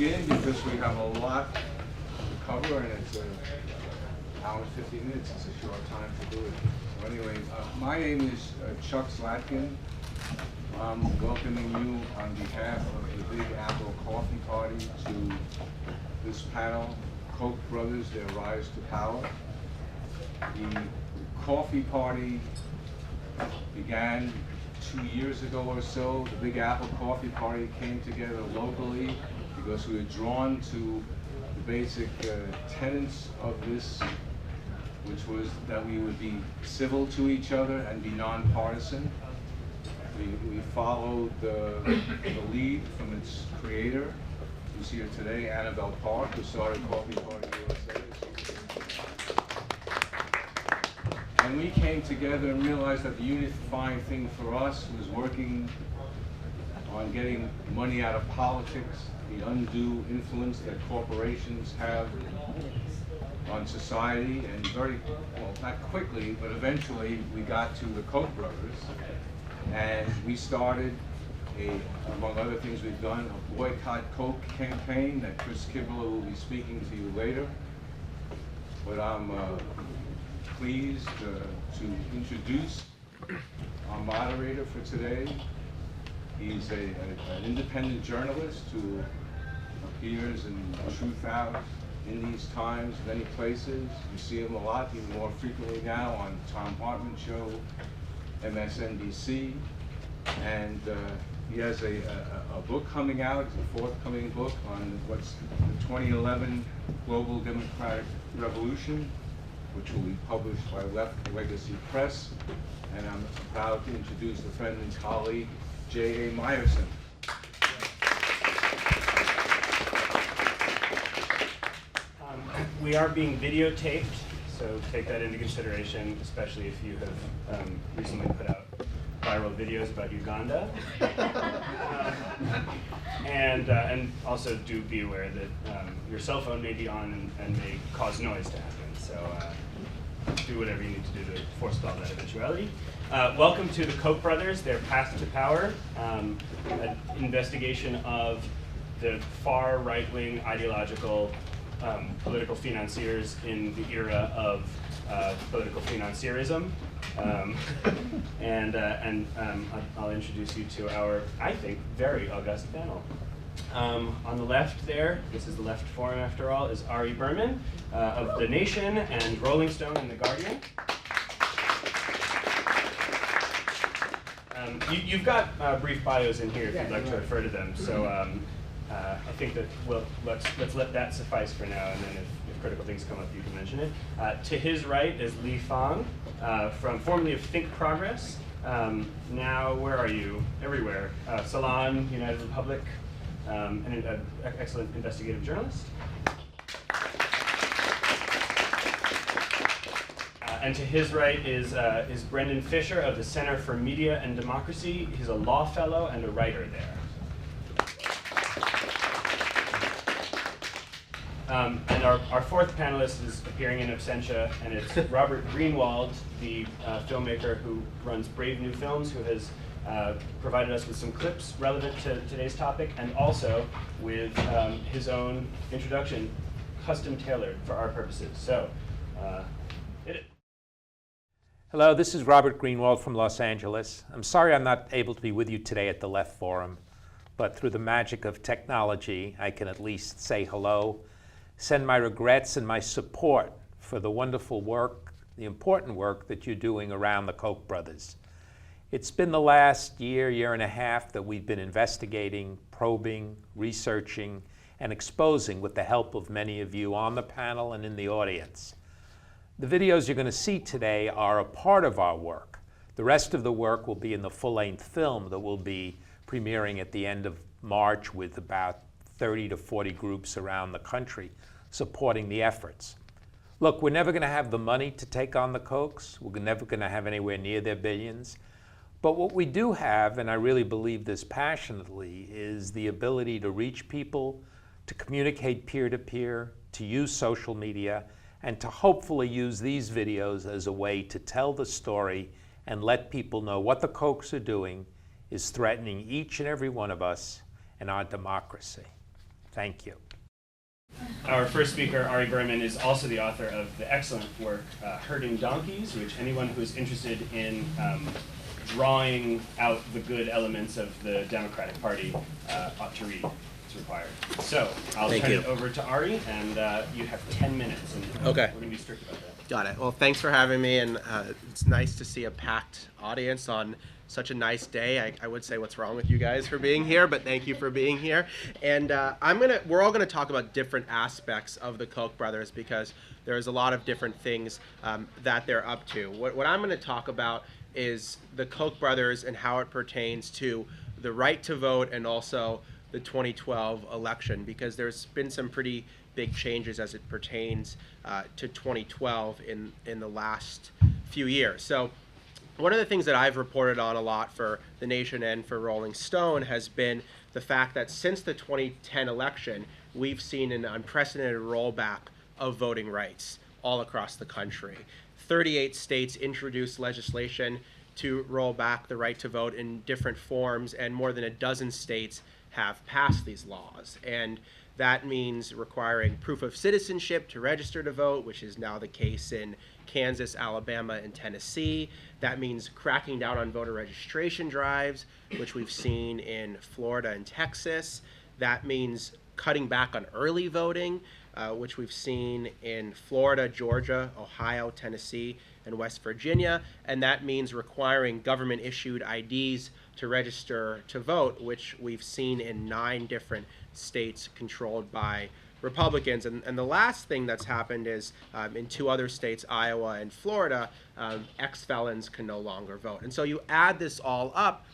begin because we have a lot to cover, and it's an hour and 50 minutes. It's a short time to do it. So anyway, my name is Chuck Slatkin. I'm welcoming you on behalf of the Big Apple Coffee Party to this panel, Koch Brothers, Their Rise to Power. The coffee party began 2 years ago or so. The Big Apple Coffee Party came together locally because we were drawn to the basic tenets of this, which was that we would be civil to each other and be nonpartisan. We followed the lead from its creator, who's here today, Annabelle Park, who started Coffee Party USA. And we came together and realized that the unifying thing for us was working on getting money out of politics, the undue influence that corporations have on society, and very, well, not quickly, but eventually we got to the Koch brothers, and we started among other things we've done, a boycott Coke campaign that Chris Kibler will be speaking to you later. But I'm pleased to introduce our moderator for today. He's an independent journalist who appears in Truth Out in these times, many places. You see him a lot, even more frequently now on Tom Hartman Show, MSNBC, and he has a book coming out. It's a forthcoming book on what's the 2011 Global Democratic Revolution, which will be published by Left Legacy Press. And I'm proud to introduce a friend and colleague, J.A. Myerson. We are being videotaped, so take that into consideration, especially if you have recently put out viral videos about Uganda. And also do be aware that your cell phone may be on and may cause noise to happen. So do whatever you need to do to forestall that eventuality. Welcome to the Koch brothers, their path to power, an investigation of the far right-wing ideological political financiers in the era of political financierism. I'll introduce you to our, I think, very august panel. On the left there, this is the left forum after all, is Ari Berman of The Nation and Rolling Stone and The Guardian. You've got brief bios in here if you'd like to refer to them. So I think that let's let that suffice for now, and then if critical things come up, you can mention it. To his right is Li Fang, formerly of Think Progress. Now, where are you? Everywhere. Salon, United Republic, an excellent investigative journalist. And to his right is Brendan Fischer of the Center for Media and Democracy. He's a law fellow and a writer there. And our fourth panelist is appearing in absentia, and it's Robert Greenwald, the filmmaker who runs Brave New Films, who has provided us with some clips relevant to today's topic, and also with his own introduction, custom tailored for our purposes. So, hit it. Hello, this is Robert Greenwald from Los Angeles. I'm sorry I'm not able to be with you today at the Left Forum, but through the magic of technology, I can at least say hello, send my regrets and my support for the wonderful work, the important work that you're doing around the Koch brothers. It's been the last year and a half that we've been investigating, probing, researching, and exposing with the help of many of you on the panel and in the audience. The videos you're going to see today are a part of our work. The rest of the work will be in the full-length film that will be premiering at the end of March with about 30 to 40 groups around the country supporting the efforts. Look, we're never going to have the money to take on the Kochs. We're never going to have anywhere near their billions. But what we do have, and I really believe this passionately, is the ability to reach people, to communicate peer-to-peer, to use social media, and to hopefully use these videos as a way to tell the story and let people know what the Kochs are doing is threatening each and every one of us and our democracy. Thank you. Our first speaker, Ari Berman, is also the author of the excellent work Herding Donkeys, which anyone who's interested in drawing out the good elements of the Democratic Party ought to read. It's required. So I'll turn it over to Ari, and you have 10 minutes, and Okay. we're going to be strict about that. Got it. Well, thanks for having me, and it's nice to see a packed audience on such a nice day. I would say what's wrong with you guys for being here, but thank you for being here. And we're all gonna talk about different aspects of the Koch brothers because there's a lot of different things that they're up to. What I'm gonna talk about is the Koch brothers and how it pertains to the right to vote and also the 2012 election, because there's been some pretty big changes as it pertains to 2012 in the last few years. So one of the things that I've reported on a lot for The Nation and for Rolling Stone has been the fact that since the 2010 election, we've seen an unprecedented rollback of voting rights all across the country. 38 states introduced legislation to roll back the right to vote in different forms, and more than a dozen states have passed these laws. And that means requiring proof of citizenship to register to vote, which is now the case in Kansas, Alabama, and Tennessee. That means cracking down on voter registration drives, which we've seen in Florida and Texas. That means cutting back on early voting, which we've seen in Florida, Georgia, Ohio, Tennessee, and West Virginia. And that means requiring government-issued IDs to register to vote, which we've seen in 9 different states controlled by Republicans. And the last thing that's happened is in 2 other states, Iowa and Florida, ex-felons can no longer vote. And so you add this all up,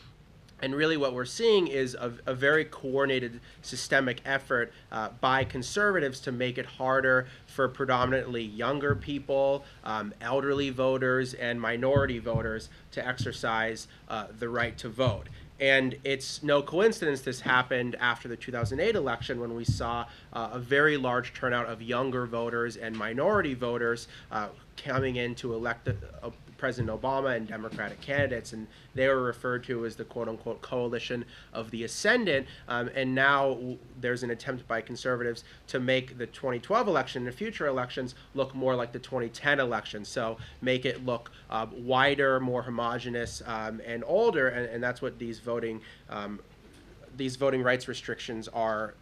and really what we're seeing is a very coordinated systemic effort by conservatives to make it harder for predominantly younger people, elderly voters, and minority voters to exercise the right to vote. And it's no coincidence this happened after the 2008 election, when we saw a very large turnout of younger voters and minority voters coming in to elect President Obama and Democratic candidates, and they were referred to as the quote-unquote coalition of the ascendant. And now there's an attempt by conservatives to make the 2012 election and future elections look more like the 2010 election. So make it look wider, more homogenous, and older, and that's what these voting rights restrictions are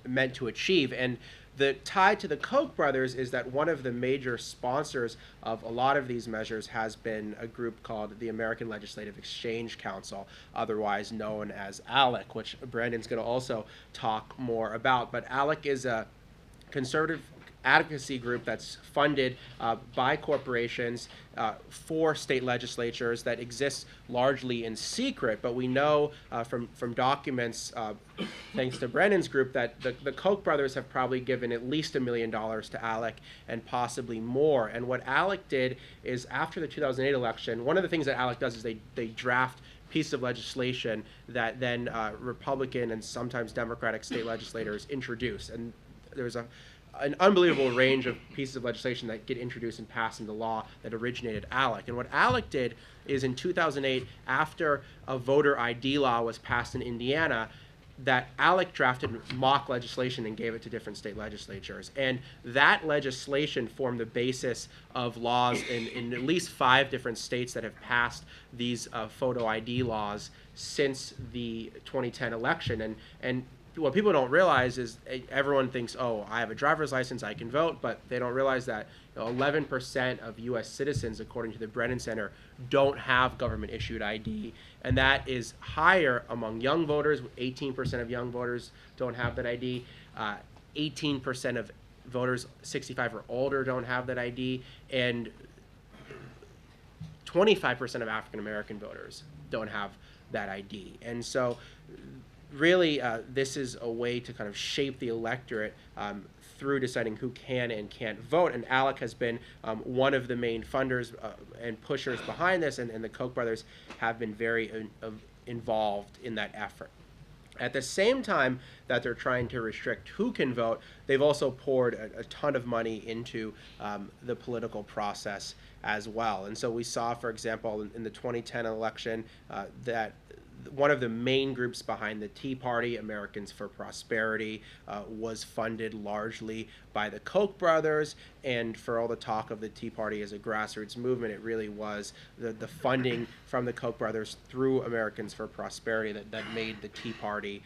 meant to achieve. And the tie to the Koch brothers is that one of the major sponsors of a lot of these measures has been a group called the American Legislative Exchange Council, otherwise known as ALEC, which Brandon's going to also talk more about. But ALEC is a conservative advocacy group that's funded by corporations for state legislatures that exists largely in secret. But we know from documents, thanks to Brennan's group, that the Koch brothers have probably given at least $1 million to ALEC and possibly more. And what ALEC did is, after the 2008 election, one of the things that ALEC does is they draft piece of legislation that then Republican and sometimes Democratic state legislators introduce. And there's an unbelievable range of pieces of legislation that get introduced and passed into law that originated ALEC. And what ALEC did is, in 2008, after a voter ID law was passed in Indiana, that ALEC drafted mock legislation and gave it to different state legislatures. And that legislation formed the basis of laws in at least 5 different states that have passed these photo ID laws since the 2010 election. And what people don't realize is everyone thinks, oh, I have a driver's license, I can vote, but they don't realize that 11% of U.S. citizens, according to the Brennan Center, don't have government-issued ID, and that is higher among young voters. 18% of young voters don't have that ID. 18% of voters 65 or older don't have that ID, and 25% of African-American voters don't have that ID. And so really, this is a way to kind of shape the electorate through deciding who can and can't vote. And ALEC has been one of the main funders and pushers behind this, and the Koch brothers have been very involved in that effort. At the same time that they're trying to restrict who can vote, they've also poured a ton of money into the political process as well. And so we saw, for example, in the 2010 election, that one of the main groups behind the Tea Party, Americans for Prosperity, was funded largely by the Koch brothers. And for all the talk of the Tea Party as a grassroots movement, it really was the funding from the Koch brothers through Americans for Prosperity that made the Tea Party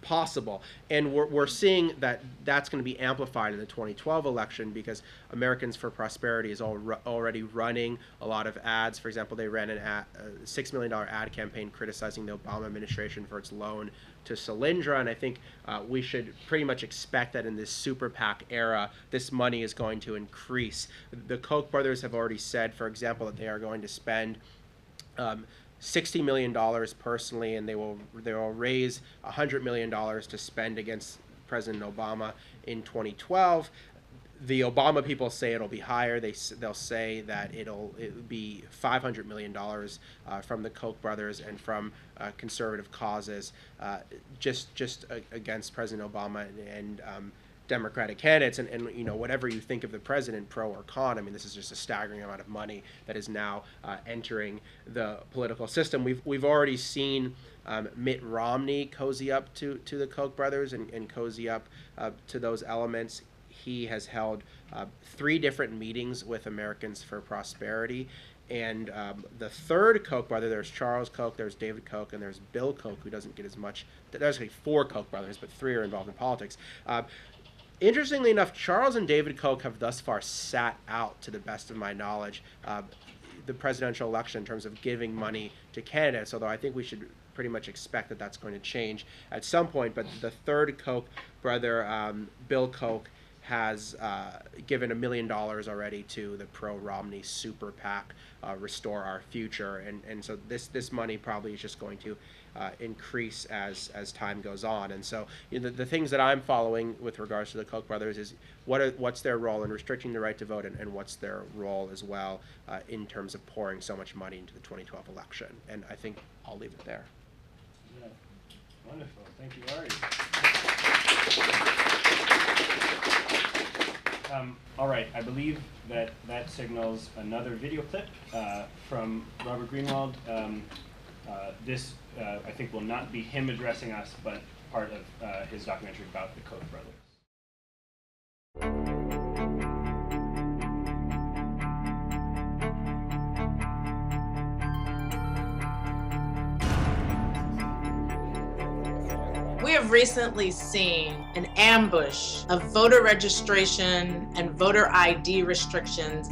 possible. And we're seeing that that's going to be amplified in the 2012 election, because Americans for Prosperity is already running a lot of ads. For example, they ran a $6 million ad campaign criticizing the Obama administration for its loan to Solyndra, and I think we should pretty much expect that in this super PAC era, this money is going to increase. The Koch brothers have already said, for example, that they are going to spend $60 million personally, and they will raise $100 million to spend against President Obama in 2012. The Obama people say it'll be higher. They'll say that it'll be $500 million from the Koch brothers and from conservative causes, just against President Obama and Democratic candidates. And you know, whatever you think of the president, pro or con, I mean, this is just a staggering amount of money that is now entering the political system. We've already seen Mitt Romney cozy up to the Koch brothers and cozy up to those elements. He has held 3 different meetings with Americans for Prosperity. And the third Koch brother, there's Charles Koch, there's David Koch, and there's Bill Koch, who doesn't get as much. There's actually 4 Koch brothers, but 3 are involved in politics. Interestingly enough, Charles and David Koch have thus far sat out, to the best of my knowledge, the presidential election in terms of giving money to candidates, although I think we should pretty much expect that that's going to change at some point. But the third Koch brother, Bill Koch, has given $1 million already to the pro-Romney super PAC, Restore Our Future, and so this money probably is just going to increase as time goes on. And so the things that I'm following with regards to the Koch brothers is what's their role in restricting the right to vote, and what's their role as well in terms of pouring so much money into the 2012 election. And I think I'll leave it there. Yeah. Wonderful. Thank you, Ari. All right, I believe that signals another video clip from Robert Greenwald. This, I think, will not be him addressing us, but part of his documentary about the Koch brothers. We have recently seen an ambush of voter registration and voter ID restrictions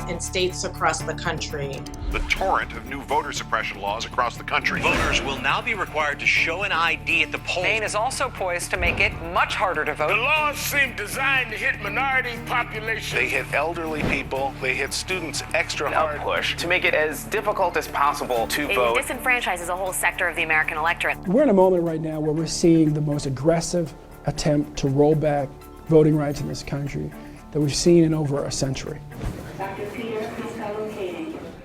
in states across the country. The torrent of new voter suppression laws across the country. Voters will now be required to show an ID at the polls. Maine is also poised to make it much harder to vote. The laws seem designed to hit minority populations. They hit elderly people, they hit students extra hard. Push to make it as difficult as possible to vote. It disenfranchises a whole sector of the American electorate. We're in a moment right now where we're seeing the most aggressive attempt to roll back voting rights in this country that we've seen in over a century.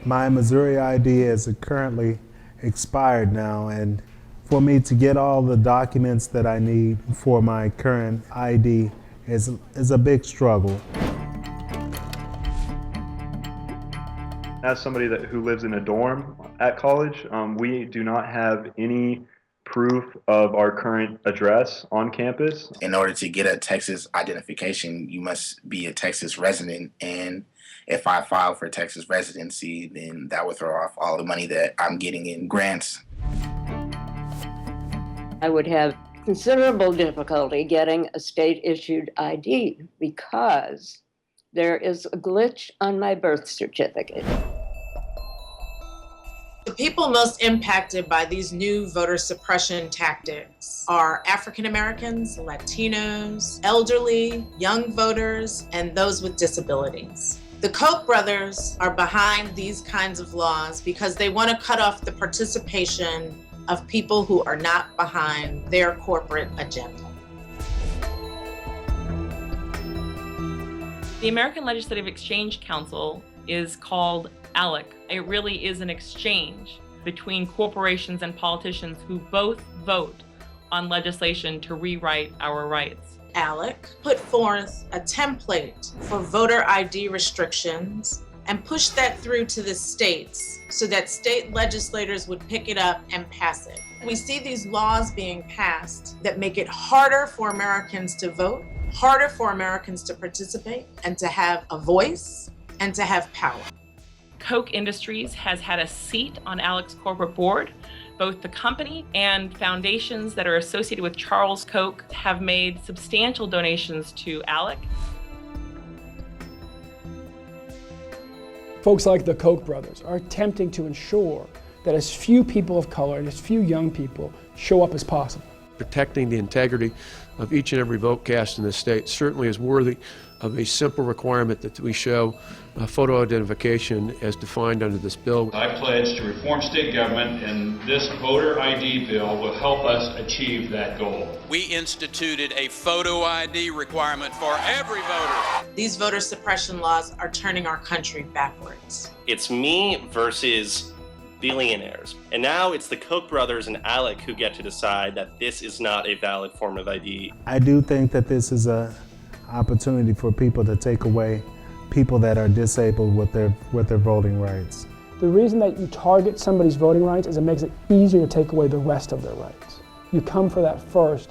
My Missouri ID is currently expired now, and for me to get all the documents that I need for my current ID is a big struggle. As somebody who lives in a dorm at college, we do not have any proof of our current address on campus. In order to get a Texas identification, you must be a Texas resident, and if I file for Texas residency, then that would throw off all the money that I'm getting in grants. I would have considerable difficulty getting a state-issued ID because there is a glitch on my birth certificate. The people most impacted by these new voter suppression tactics are African Americans, Latinos, elderly, young voters, and those with disabilities. The Koch brothers are behind these kinds of laws because they want to cut off the participation of people who are not behind their corporate agenda. The American Legislative Exchange Council is called ALEC. It really is an exchange between corporations and politicians who both vote on legislation to rewrite our rights. ALEC put forth a template for voter ID restrictions and push that through to the states so that state legislators would pick it up and pass it. We see these laws being passed that make it harder for Americans to vote, harder for Americans to participate and to have a voice and to have power. Koch Industries has had a seat on ALEC's corporate board. Both the company and foundations that are associated with Charles Koch have made substantial donations to ALEC. Folks like the Koch brothers are attempting to ensure that as few people of color and as few young people show up as possible. Protecting the integrity of each and every vote cast in this state certainly is worthy of a simple requirement that we show photo identification as defined under this bill. I pledge to reform state government, and this voter ID bill will help us achieve that goal. We instituted a photo ID requirement for every voter. These voter suppression laws are turning our country backwards. It's me versus billionaires. And now it's the Koch brothers and ALEC who get to decide that this is not a valid form of ID. I do think that this is an opportunity for people to take away people that are disabled with their voting rights. The reason that you target somebody's voting rights is it makes it easier to take away the rest of their rights. You come for that first,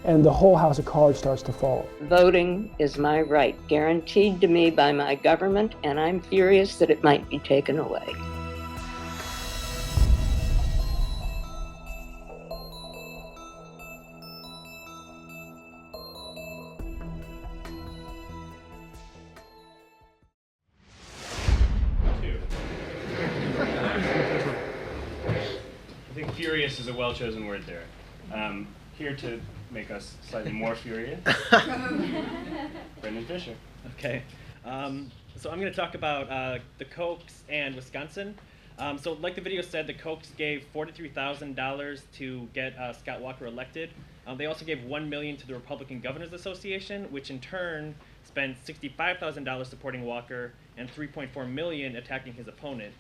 and the whole house of cards starts to fall. Voting is my right, guaranteed to me by my government, and I'm furious that it might be taken away. Furious is a well-chosen word there. Here to make us slightly more furious, Brendan Fischer. Okay, so I'm going to talk about the Kochs and Wisconsin. So like the video said, the Kochs gave $43,000 to get Scott Walker elected. They also gave $1 million to the Republican Governors Association, which in turn spent $65,000 supporting Walker and $3.4 million attacking his opponent.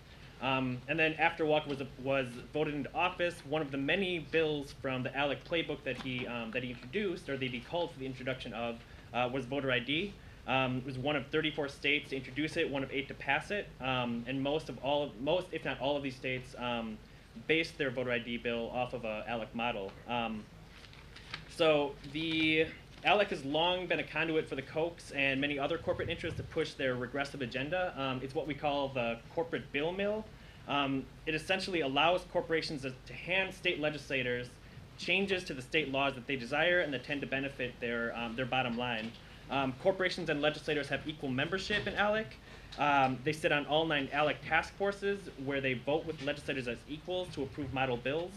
And then after Walker was voted into office, one of the many bills from the ALEC playbook that he introduced, or that he called for the introduction of, was voter ID. It was one of 34 states to introduce it, one of 8 to pass it, and most, if not all of these states, based their voter ID bill off of a ALEC model. So the ALEC has long been a conduit for the Kochs and many other corporate interests to push their regressive agenda. It's what we call the corporate bill mill. It essentially allows corporations to hand state legislators changes to the state laws that they desire and that tend to benefit their bottom line. Corporations and legislators have equal membership in ALEC. They sit on all 9 ALEC task forces where they vote with legislators as equals to approve model bills.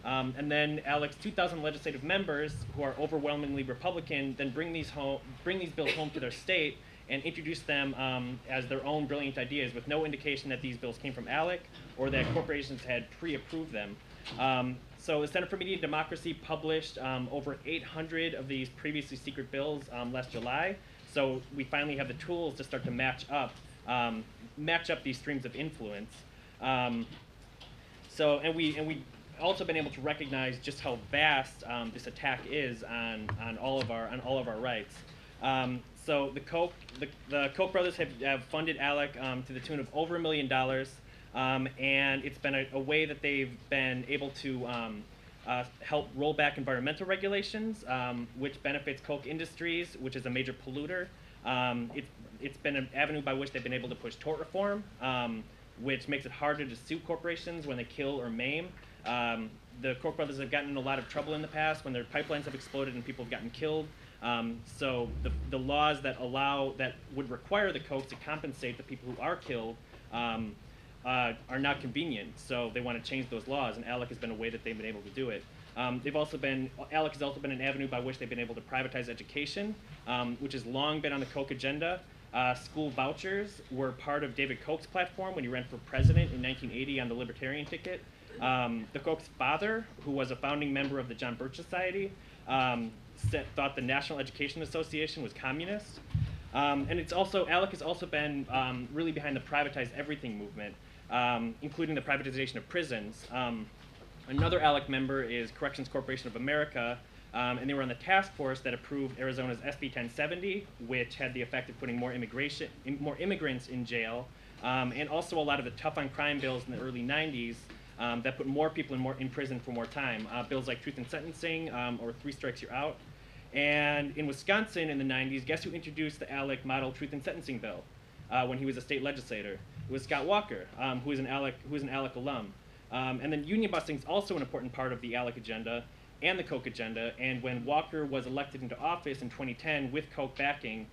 And then ALEC's 2,000 legislative members, who are overwhelmingly Republican, then bring these bills home to their state and introduce them as their own brilliant ideas with no indication that these bills came from ALEC or that corporations had pre-approved them. So the Center for Media and Democracy published over 800 of these previously secret bills last July. So we finally have the tools to start to match up these streams of influence. And we also been able to recognize just how vast this attack is on all of our rights. So the Koch brothers have funded ALEC to the tune of over $1 million, and it's been a way that they've been able to help roll back environmental regulations, which benefits Koch Industries, which is a major polluter. It's been an avenue by which they've been able to push tort reform, which makes it harder to sue corporations when they kill or maim. The Koch brothers have gotten in a lot of trouble in the past when their pipelines have exploded and people have gotten killed. So the laws that would require the Kochs to compensate the people who are killed are not convenient. So they want to change those laws, and ALEC has been a way that they've been able to do it. ALEC has also been an avenue by which they've been able to privatize education, which has long been on the Koch agenda. School vouchers were part of David Koch's platform when he ran for president in 1980 on the Libertarian ticket. The Koch's father, who was a founding member of the John Birch Society, thought the National Education Association was communist. And ALEC has also been really behind the privatize everything movement, including the privatization of prisons. Another ALEC member is Corrections Corporation of America, and they were on the task force that approved Arizona's SB 1070, which had the effect of putting more immigrants in jail, and also a lot of the tough on crime bills in the early 90s that put more people in prison for more time. Bills like truth in sentencing or 3 strikes you're out. And in Wisconsin in the 90s, guess who introduced the ALEC model truth in sentencing bill when he was a state legislator? It was Scott Walker, who is an ALEC alum. And then union busting is also an important part of the ALEC agenda and the Koch agenda. And when Walker was elected into office in 2010 with Koch backing,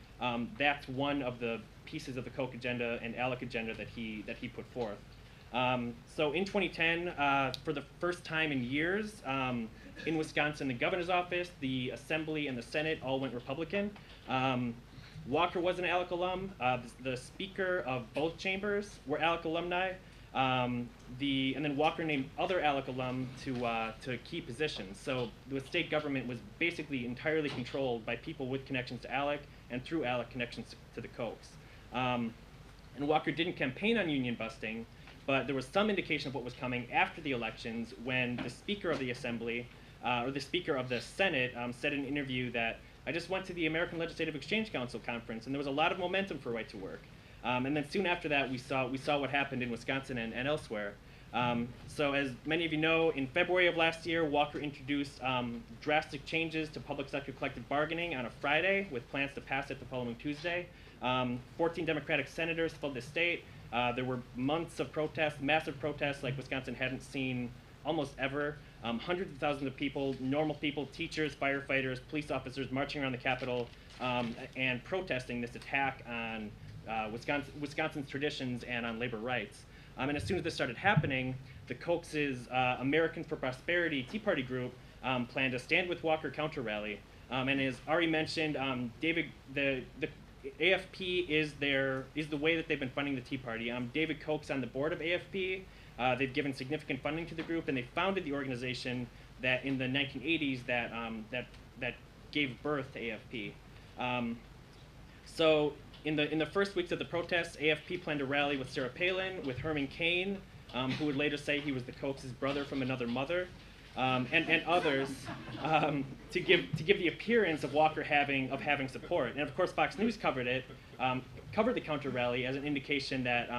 that's one of the pieces of the Koch agenda and ALEC agenda that he put forth. So in 2010, for the first time in years, in Wisconsin, the governor's office, the assembly, and the Senate all went Republican. Walker was an ALEC alum. The speaker of both chambers were ALEC alumni. And then Walker named other ALEC alum to key positions. So the state government was basically entirely controlled by people with connections to ALEC and through ALEC connections to the Kochs. And Walker didn't campaign on union busting, but there was some indication of what was coming after the elections when the Speaker of the Assembly, or the Speaker of the Senate, said in an interview that, "I just went to the American Legislative Exchange Council conference, and there was a lot of momentum for right to work." And then soon after that, we saw what happened in Wisconsin and elsewhere. So as many of you know, in February of last year, Walker introduced drastic changes to public sector collective bargaining on a Friday with plans to pass it the following Tuesday. 14 Democratic senators fled the state. There were months of protests, massive protests like Wisconsin hadn't seen almost ever. Hundreds of thousands of people, normal people, teachers, firefighters, police officers marching around the Capitol and protesting this attack on Wisconsin's traditions and on labor rights. And as soon as this started happening, the Koch's Americans for Prosperity Tea Party group planned to stand with Walker counter rally. And as Ari mentioned, the AFP is the way that they've been funding the Tea Party. David Koch's on the board of AFP. They've given significant funding to the group, and they founded the organization that in the 1980s that gave birth to AFP. So in the first weeks of the protests, AFP planned a rally with Sarah Palin, with Herman Cain, who would later say he was the Koch's brother from another mother, and others, to give the appearance of Walker having support. And of course, Fox News covered the counter rally as an indication that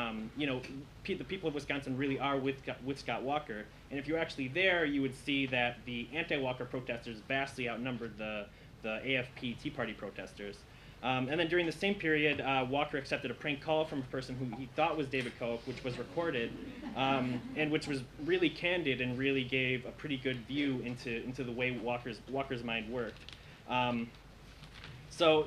the people of Wisconsin really are with Scott Walker. And if you're actually there, you would see that the anti-Walker protesters vastly outnumbered the AFP Tea Party protesters. And then during the same period, Walker accepted a prank call from a person who he thought was David Koch, which was recorded, and which was really candid and really gave a pretty good view into the way Walker's mind worked. So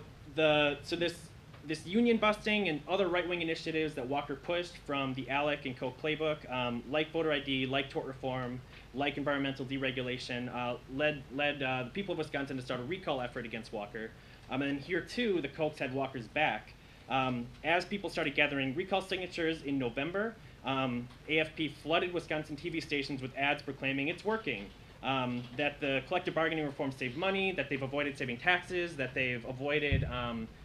this union busting and other right-wing initiatives that Walker pushed from the ALEC and Koch playbook, like voter ID, like tort reform, like environmental deregulation, led the people of Wisconsin to start a recall effort against Walker. And then here too, the Kochs had Walker's back. As people started gathering recall signatures in November, AFP flooded Wisconsin TV stations with ads proclaiming it's working, that the collective bargaining reform saved money, that they've avoided saving taxes, that they've avoided,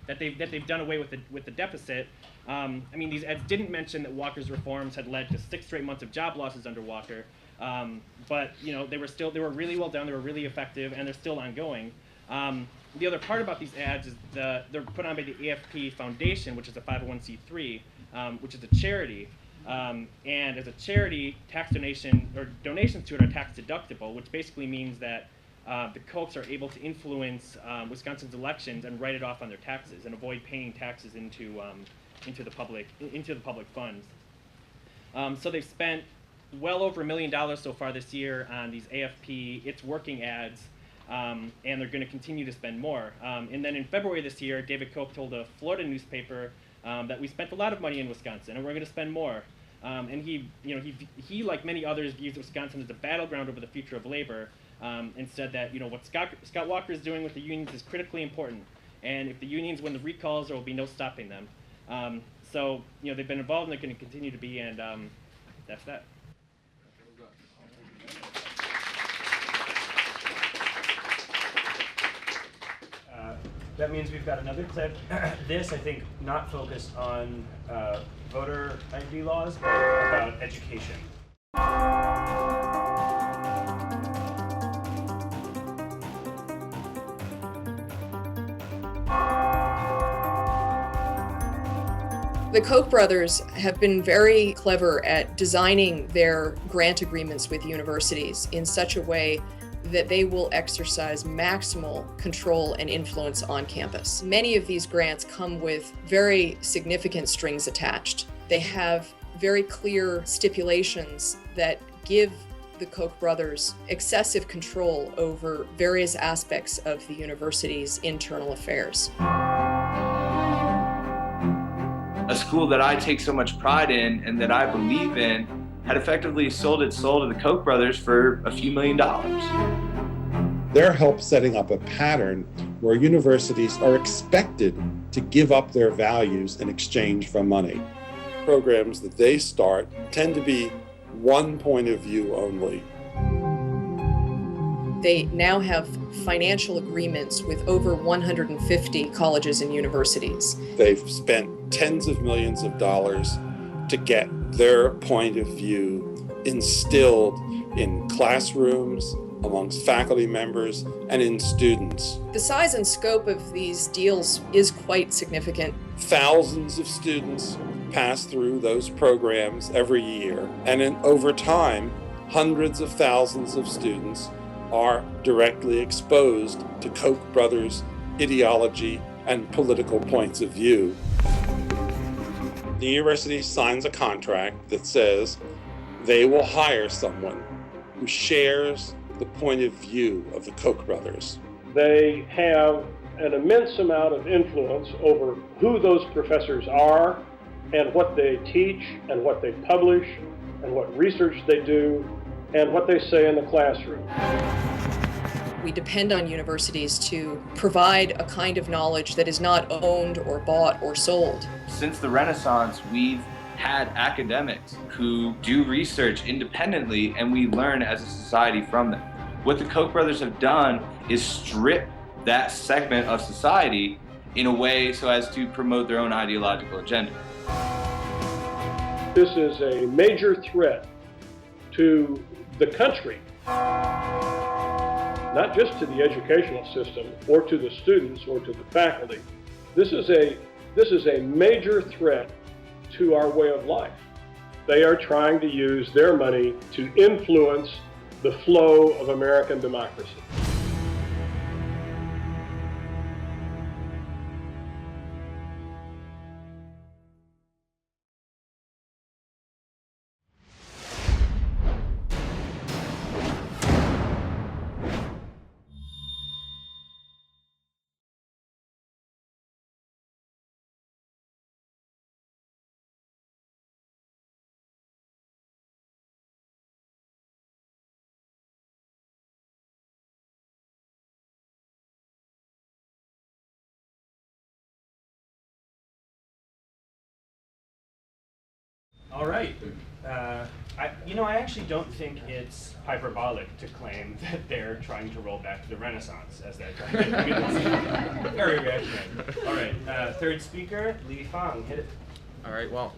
that they've done away with the deficit. I mean, these ads didn't mention that Walker's reforms had led to 6 straight months of job losses under Walker, but they were really well done, they were really effective, and they're still ongoing. The other part about these ads is they're put on by the AFP Foundation, which is a 501c3, which is a charity. And as a charity, tax donation or donations to it are tax deductible, which basically means that the Kochs are able to influence Wisconsin's elections and write it off on their taxes and avoid paying taxes into the public funds. So they've spent well over $1 million so far this year on these AFP It's Working ads. And they're going to continue to spend more. And then in February this year, David Koch told a Florida newspaper that we spent a lot of money in Wisconsin, and we're going to spend more. And he, like many others, views Wisconsin as a battleground over the future of labor, and said that what Scott Walker is doing with the unions is critically important. And if the unions win the recalls, there will be no stopping them. So they've been involved, and they're going to continue to be. And that's that. That means we've got another clip. This, I think, not focused on voter ID laws, but about education. The Koch brothers have been very clever at designing their grant agreements with universities in such a way that they will exercise maximal control and influence on campus. Many of these grants come with very significant strings attached. They have very clear stipulations that give the Koch brothers excessive control over various aspects of the university's internal affairs. A school that I take so much pride in and that I believe in had effectively sold its soul to the Koch brothers for a few $1 million. They're help setting up a pattern where universities are expected to give up their values in exchange for money. Programs that they start tend to be one point of view only. They now have financial agreements with over 150 colleges and universities. They've spent tens of millions of dollars to get their point of view instilled in classrooms, amongst faculty members, and in students. The size and scope of these deals is quite significant. Thousands of students pass through those programs every year, and over time, hundreds of thousands of students are directly exposed to Koch brothers' ideology and political points of view. The university signs a contract that says they will hire someone who shares the point of view of the Koch brothers. They have an immense amount of influence over who those professors are and what they teach and what they publish and what research they do and what they say in the classroom. We depend on universities to provide a kind of knowledge that is not owned or bought or sold. Since the Renaissance, we've had academics who do research independently, and we learn as a society from them. What the Koch brothers have done is strip that segment of society in a way so as to promote their own ideological agenda. This is a major threat to the country, not just to the educational system or to the students or to the faculty. This is a major threat to our way of life. They are trying to use their money to influence the flow of American democracy. All right. I actually don't think it's hyperbolic to claim that they're trying to roll back to the Renaissance as they're trying to. It's very reactionary. All right. Third speaker, Li Fang. Hit it. All right. Well,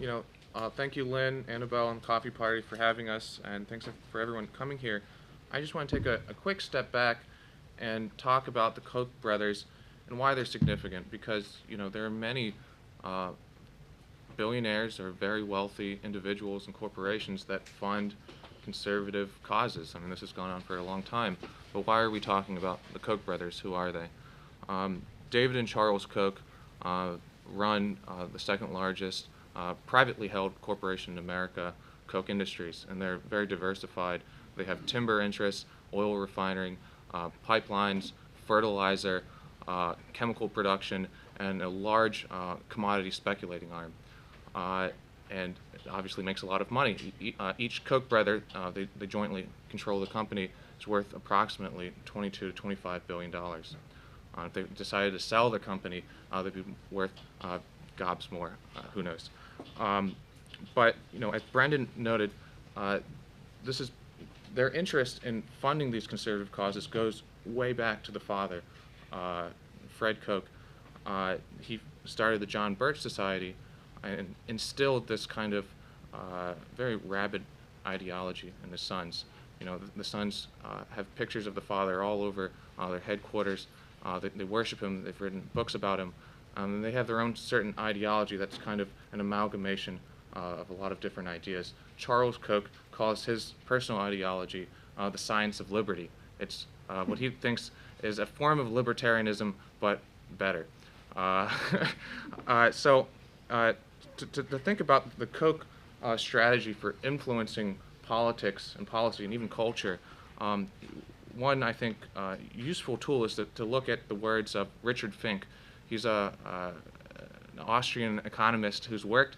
thank you, Lynn, Annabelle, and Coffee Party for having us, and thanks for everyone coming here. I just want to take a quick step back and talk about the Koch brothers and why they're significant, because there are many billionaires or very wealthy individuals and corporations that fund conservative causes. I mean, this has gone on for a long time. But why are we talking about the Koch brothers? Who are they? David and Charles Koch run the second largest privately held corporation in America, Koch Industries, and they're very diversified. They have timber interests, oil refining, pipelines, fertilizer, chemical production, and a large commodity speculating arm. And it obviously makes a lot of money. Each Koch brother, they jointly control the company, is worth approximately $22 to $25 billion. If they decided to sell their company, they'd be worth gobs more. Who knows? But as Brendan noted, their interest in funding these conservative causes goes way back to the father, Fred Koch. He started the John Birch Society and instilled this kind of very rabid ideology in his sons. The sons have pictures of the father all over their headquarters. They worship him. They've written books about him. They have their own certain ideology that's kind of an amalgamation of a lot of different ideas. Charles Koch calls his personal ideology the science of liberty. It's what he thinks is a form of libertarianism, but better. To think about the Koch strategy for influencing politics and policy and even culture, one, I think, useful tool is to look at the words of Richard Fink. He's an Austrian economist who's worked,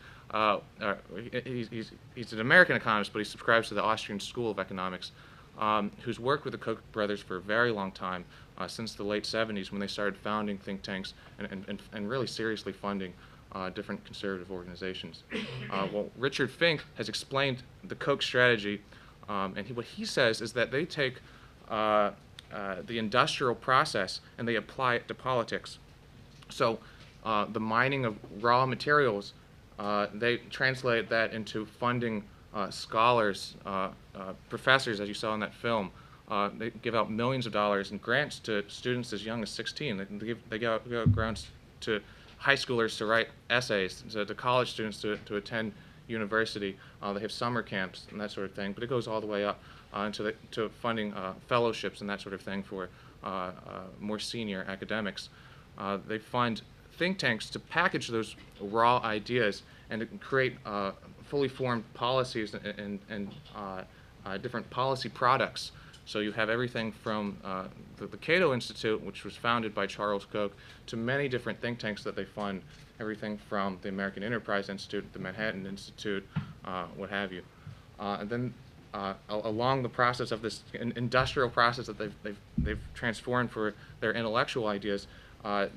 he's an American economist, but he subscribes to the Austrian School of Economics, who's worked with the Koch brothers for a very long time, since the late 70s when they started founding think tanks and really seriously funding different conservative organizations. Well, Richard Fink has explained the Koch strategy, and what he says is that they take the industrial process and they apply it to politics. So the mining of raw materials, they translate that into funding scholars, professors, as you saw in that film. They give out millions of dollars in grants to students as young as 16. They give out grants to high schoolers to write essays, to college students to attend university. They have summer camps and that sort of thing, but it goes all the way up to funding fellowships and that sort of thing for more senior academics. They fund think tanks to package those raw ideas and to create fully formed policies and different policy products. So you have everything from the Cato Institute, which was founded by Charles Koch, to many different think tanks that they fund, everything from the American Enterprise Institute, the Manhattan Institute, what have you. And then along the process of this industrial process that they've transformed for their intellectual ideas,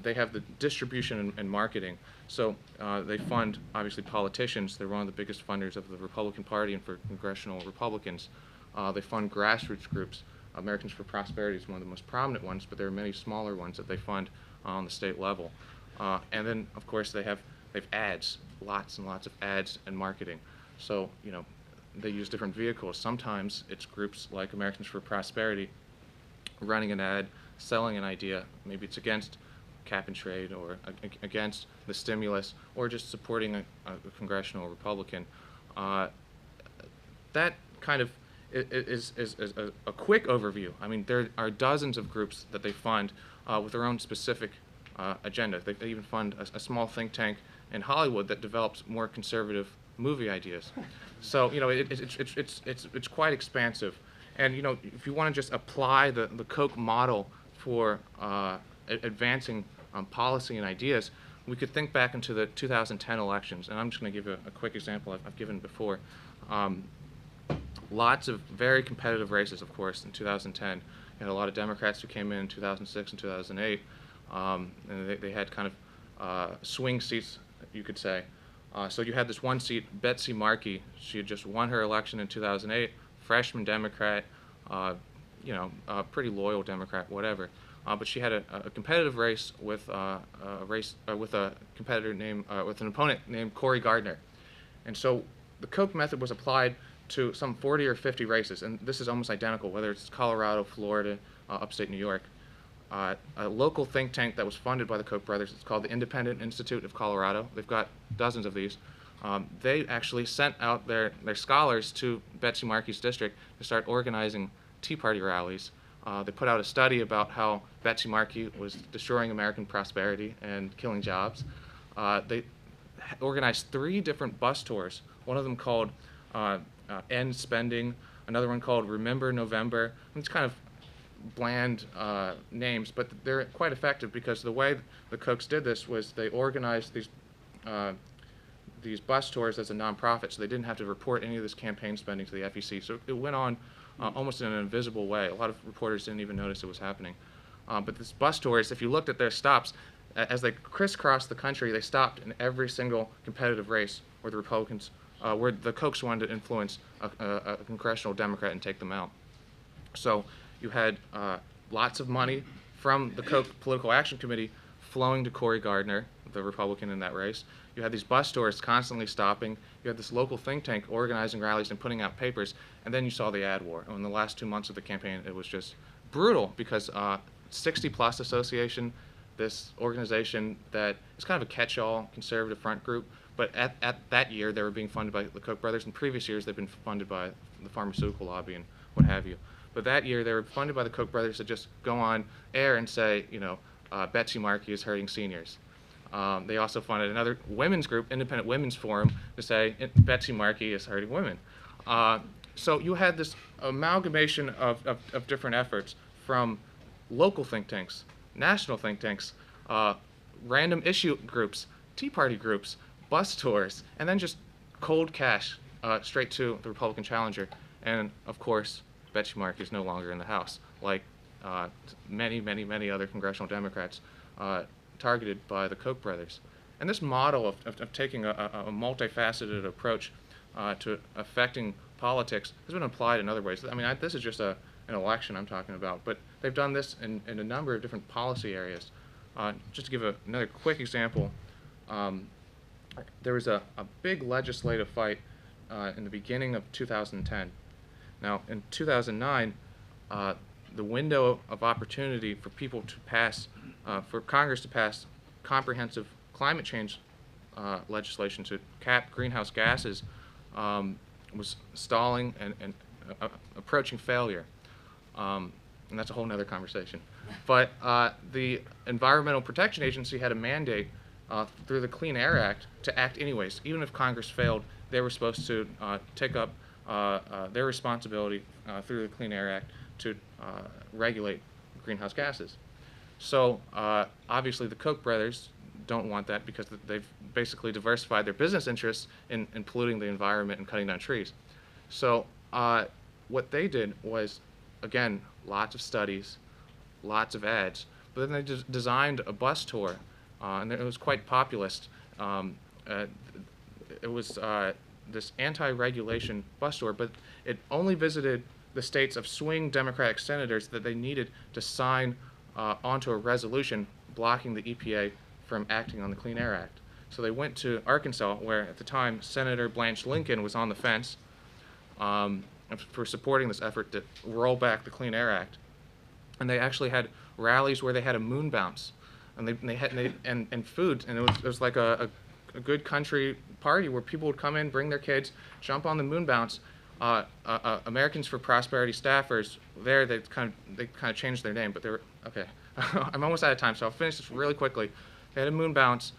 they have the distribution and marketing. So they fund, obviously, politicians. They're one of the biggest funders of the Republican Party and for congressional Republicans. They fund grassroots groups. Americans for Prosperity is one of the most prominent ones, but there are many smaller ones that they fund on the state level. And then, of course, they've ads, lots and lots of ads and marketing. So, you know, they use different vehicles. Sometimes it's groups like Americans for Prosperity running an ad, selling an idea. Maybe it's against cap and trade or against the stimulus or just supporting a congressional Republican. That kind of is a quick overview. I mean, there are dozens of groups that they fund with their own specific agenda. They even fund a small think tank in Hollywood that develops more conservative movie ideas. So, you know, it's quite expansive. And, you know, if you want to just apply the Koch model for advancing policy and ideas, we could think back into the 2010 elections. And I'm just going to give a quick example I've given before. Lots of very competitive races, of course, in 2010. You had a lot of Democrats who came in 2006 and 2008. And they had kind of swing seats, you could say. So you had this one seat, Betsy Markey. She had just won her election in 2008, freshman Democrat, you know, pretty loyal Democrat, whatever. But she had a competitive race with with a competitor named with an opponent named Cory Gardner, and so the Koch method was applied to some 40 or 50 races, and this is almost identical, whether it's Colorado, Florida, upstate New York. A local think tank that was funded by the Koch brothers, it's called the Independent Institute of Colorado. They've got dozens of these. They actually sent out their scholars to Betsy Markey's district to start organizing Tea Party rallies. They put out a study about how Betsy Markey was destroying American prosperity and killing jobs. They organized 3 different bus tours, one of them called End Spending, another one called Remember November. It's kind of bland names, but they're quite effective because the way the Kochs did this was they organized these bus tours as a nonprofit, so they didn't have to report any of this campaign spending to the FEC. So it went on almost in an invisible way. A lot of reporters didn't even notice it was happening. But this bus tours, if you looked at their stops, as they crisscrossed the country, they stopped in every single competitive race where the Republicans, where the Kochs wanted to influence a congressional Democrat and take them out. So you had lots of money from the Koch Political Action Committee flowing to Cory Gardner, the Republican in that race. You had these bus tours constantly stopping. You had this local think tank organizing rallies and putting out papers. And then you saw the ad war. And in the last 2 months of the campaign, it was just brutal because 60 Plus Association this organization that is kind of a catch-all conservative front group, but at that year they were being funded by the Koch brothers. In previous years they've been funded by the pharmaceutical lobby and what have you. But that year they were funded by the Koch brothers to just go on air and say, you know, Betsy Markey is hurting seniors. They also funded another women's group, Independent Women's Forum, to say Betsy Markey is hurting women. So you had this amalgamation of different efforts from local think tanks, national think tanks, random issue groups, Tea Party groups, bus tours, and then just cold cash straight to the Republican challenger. And of course, Betsy Markey is no longer in the House, like many, many, many other congressional Democrats targeted by the Koch brothers. And this model of taking a multifaceted approach to affecting politics has been applied in other ways. I mean, this is just an election I'm talking about, but they've done this in a number of different policy areas. Just to give another quick example, there was a big legislative fight in the beginning of 2010. Now, in 2009, the window of opportunity for people to pass, for Congress to pass comprehensive climate change legislation to cap greenhouse gases was stalling and approaching failure. And that's a whole nother conversation. But the Environmental Protection Agency had a mandate through the Clean Air Act to act anyways. Even if Congress failed, they were supposed to take up their responsibility through the Clean Air Act to regulate greenhouse gases. So obviously the Koch brothers don't want that because they've basically diversified their business interests in polluting the environment and cutting down trees. So what they did was, again, lots of studies, lots of ads, but then they just designed a bus tour, and it was quite populist. It was this anti-regulation bus tour, but it only visited the states of swing Democratic senators that they needed to sign onto a resolution blocking the EPA from acting on the Clean Air Act. So they went to Arkansas, where at the time Senator Blanche Lincoln was on the fence for supporting this effort to roll back the Clean Air Act. And they actually had rallies where they had a moon bounce, and they had food, and it was like a good country party where people would come in, bring their kids, jump on the moon bounce. Americans for Prosperity staffers there, they kind of changed their name, but they were okay. I'm almost out of time, so I'll finish this really quickly. They had a moon bounce.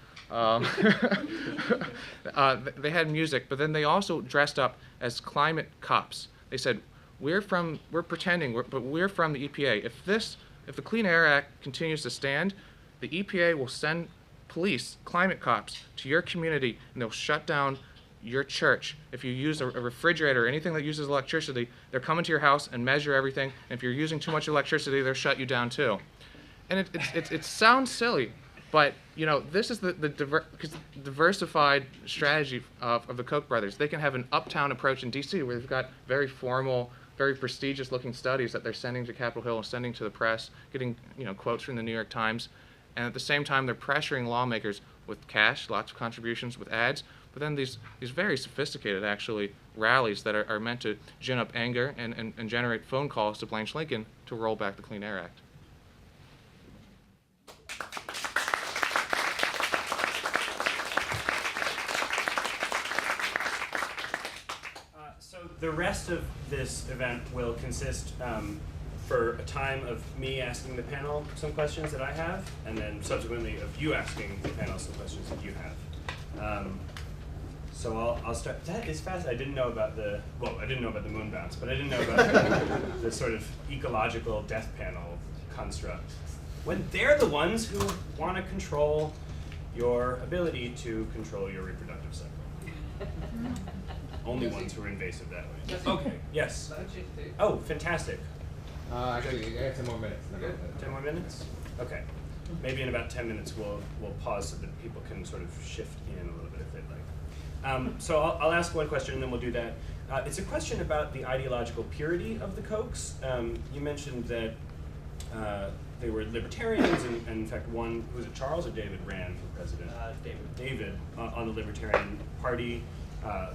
They had music, but then they also dressed up as climate cops. They said, we're from the EPA. If the Clean Air Act continues to stand, the EPA will send police, climate cops, to your community, and they'll shut down your church. If you use a refrigerator or anything that uses electricity, they're coming to your house and measure everything. And if you're using too much electricity, they'll shut you down too. And it sounds silly, but you know, this is the diversified strategy of the Koch brothers. They can have an uptown approach in D.C. where they've got very formal, very prestigious looking studies that they're sending to Capitol Hill and sending to the press, getting quotes from the New York Times, and at the same time they're pressuring lawmakers with cash, lots of contributions, with ads, but then these very sophisticated actually rallies that are meant to gin up anger and generate phone calls to Blanche Lincoln to roll back the Clean Air Act. So the rest of this event will consist for a time of me asking the panel some questions that I have, and then subsequently of you asking the panel some questions that you have. So I'll start. That is fast. I didn't know about the moon bounce, but I didn't know about the sort of ecological death panel construct. When they're the ones who want to control your ability to control your reproductive cycle. Only ones who are invasive that way. Okay, yes. Oh, fantastic. Actually, I have 10 more minutes. 10 more minutes? Okay. Maybe in about 10 minutes we'll pause so that people can sort of shift in a little bit if they'd like. So I'll ask one question and then we'll do that. It's a question about the ideological purity of the Kochs. You mentioned that they were libertarians, and in fact one, was it Charles or David, ran for president? David on the Libertarian Party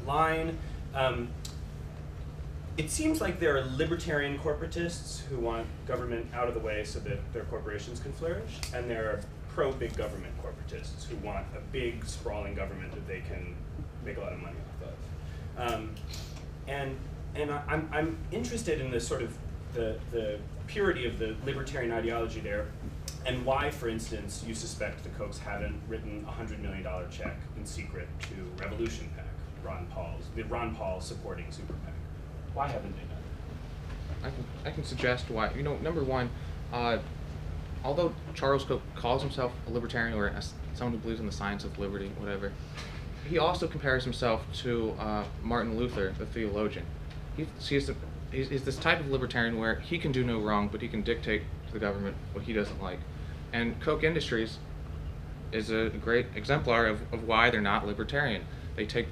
line. It seems like there are libertarian corporatists who want government out of the way so that their corporations can flourish, and there are pro-big government corporatists who want a big, sprawling government that they can make a lot of money off of. I'm interested in the sort of the purity of the libertarian ideology there, and why, for instance, you suspect the Kochs haven't written a $100 million check in secret to Revolution PAC, the Ron Paul supporting super PAC. Why haven't they done that? I can suggest why. You know, number one, although Charles Koch calls himself a libertarian or someone who believes in the science of liberty, whatever, he also compares himself to Martin Luther, the theologian. He's this type of libertarian where he can do no wrong, but he can dictate to the government what he doesn't like. And Koch Industries is a great exemplar of why they're not libertarian. They take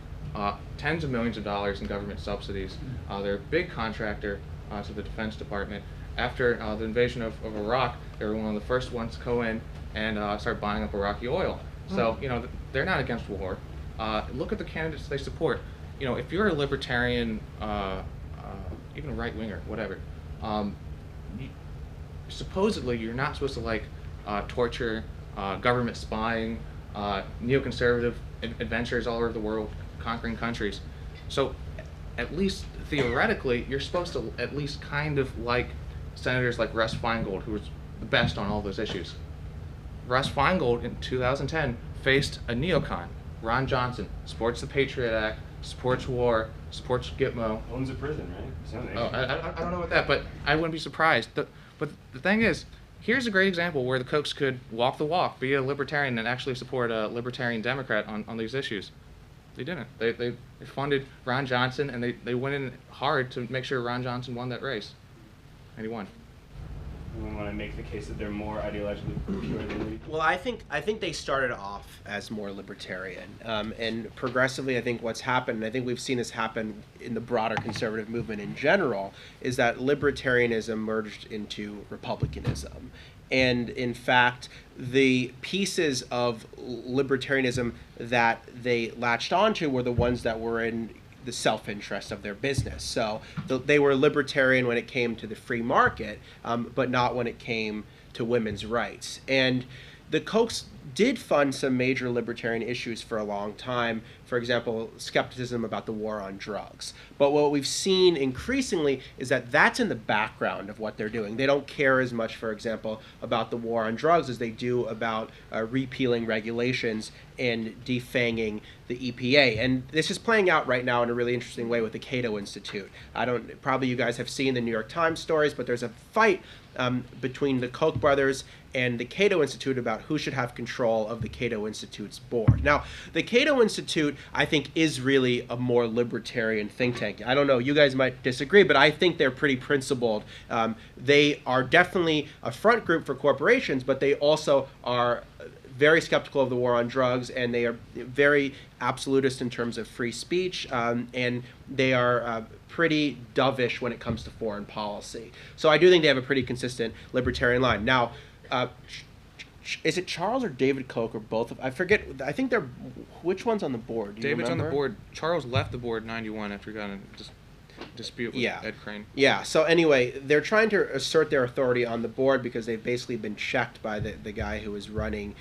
tens of millions of dollars in government subsidies. They're a big contractor to the Defense Department. After the invasion of Iraq, they were one of the first ones to go in and start buying up Iraqi oil. So, you know, they're not against war. Look at the candidates they support. You know, if you're a libertarian, even a right-winger, whatever, supposedly you're not supposed to like torture, government spying, neoconservative adventures all over the world, conquering countries. So at least theoretically, you're supposed to at least kind of like senators like Russ Feingold, who was the best on all those issues. Russ Feingold in 2010 faced a neocon, Ron Johnson, supports the Patriot Act, supports war, supports Gitmo. Owns a prison, right? Oh, I don't know about that, but I wouldn't be surprised. But the thing is, here's a great example where the Kochs could walk the walk, be a libertarian, and actually support a libertarian Democrat on these issues. They didn't. They funded Ron Johnson, and they went in hard to make sure Ron Johnson won that race. And he won. We want to make the case that they're more ideologically pure than we. Well, I think they started off as more libertarian, and progressively, I think what's happened, and I think we've seen this happen in the broader conservative movement in general, is that libertarianism merged into republicanism. And in fact, the pieces of libertarianism that they latched onto were the ones that were in the self-interest of their business. So they were libertarian when it came to the free market, but not when it came to women's rights. And the Kochs did fund some major libertarian issues for a long time. For example, skepticism about the war on drugs. But what we've seen increasingly is that that's in the background of what they're doing. They don't care as much, for example, about the war on drugs as they do about repealing regulations and defanging the EPA. And this is playing out right now in a really interesting way with the Cato Institute. Probably you guys have seen the New York Times stories, but there's a fight between the Koch brothers and the Cato Institute about who should have control of the Cato Institute's board. Now, the Cato Institute, I think, is really a more libertarian think tank. I don't know, you guys might disagree, but I think they're pretty principled. They are definitely a front group for corporations, but they also are very skeptical of the war on drugs, and they are very absolutist in terms of free speech, and they are pretty dovish when it comes to foreign policy. So I do think they have a pretty consistent libertarian line. Now, is it Charles or David Koch or both of? I forget. I think they're. Which one's on the board? Do you David's remember? on the board. Charles left the board in '91 after he got in dispute with Ed Crane. Yeah. So anyway, they're trying to assert their authority on the board because they've basically been checked by the guy who is running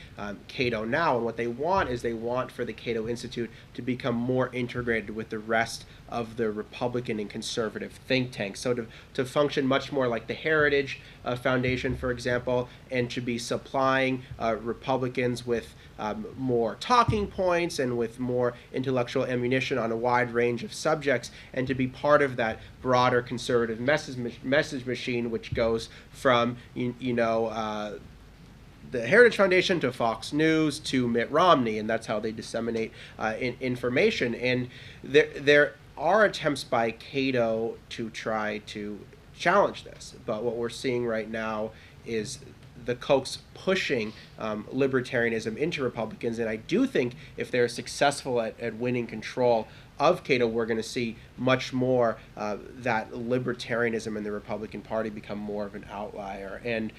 Cato now. And what they want is for the Cato Institute to become more integrated with the rest of the Republican and conservative think tanks. So to function much more like the Heritage Foundation, for example, and to be supplying Republicans with more talking points and with more intellectual ammunition on a wide range of subjects, and to be part of that broader conservative message machine, which goes from the Heritage Foundation to Fox News to Mitt Romney, and that's how they disseminate information. And there are attempts by Cato to try to challenge this, but what we're seeing right now is the Kochs pushing libertarianism into Republicans, and I do think if they're successful at winning control of Cato, we're going to see much more that libertarianism in the Republican Party become more of an outlier, and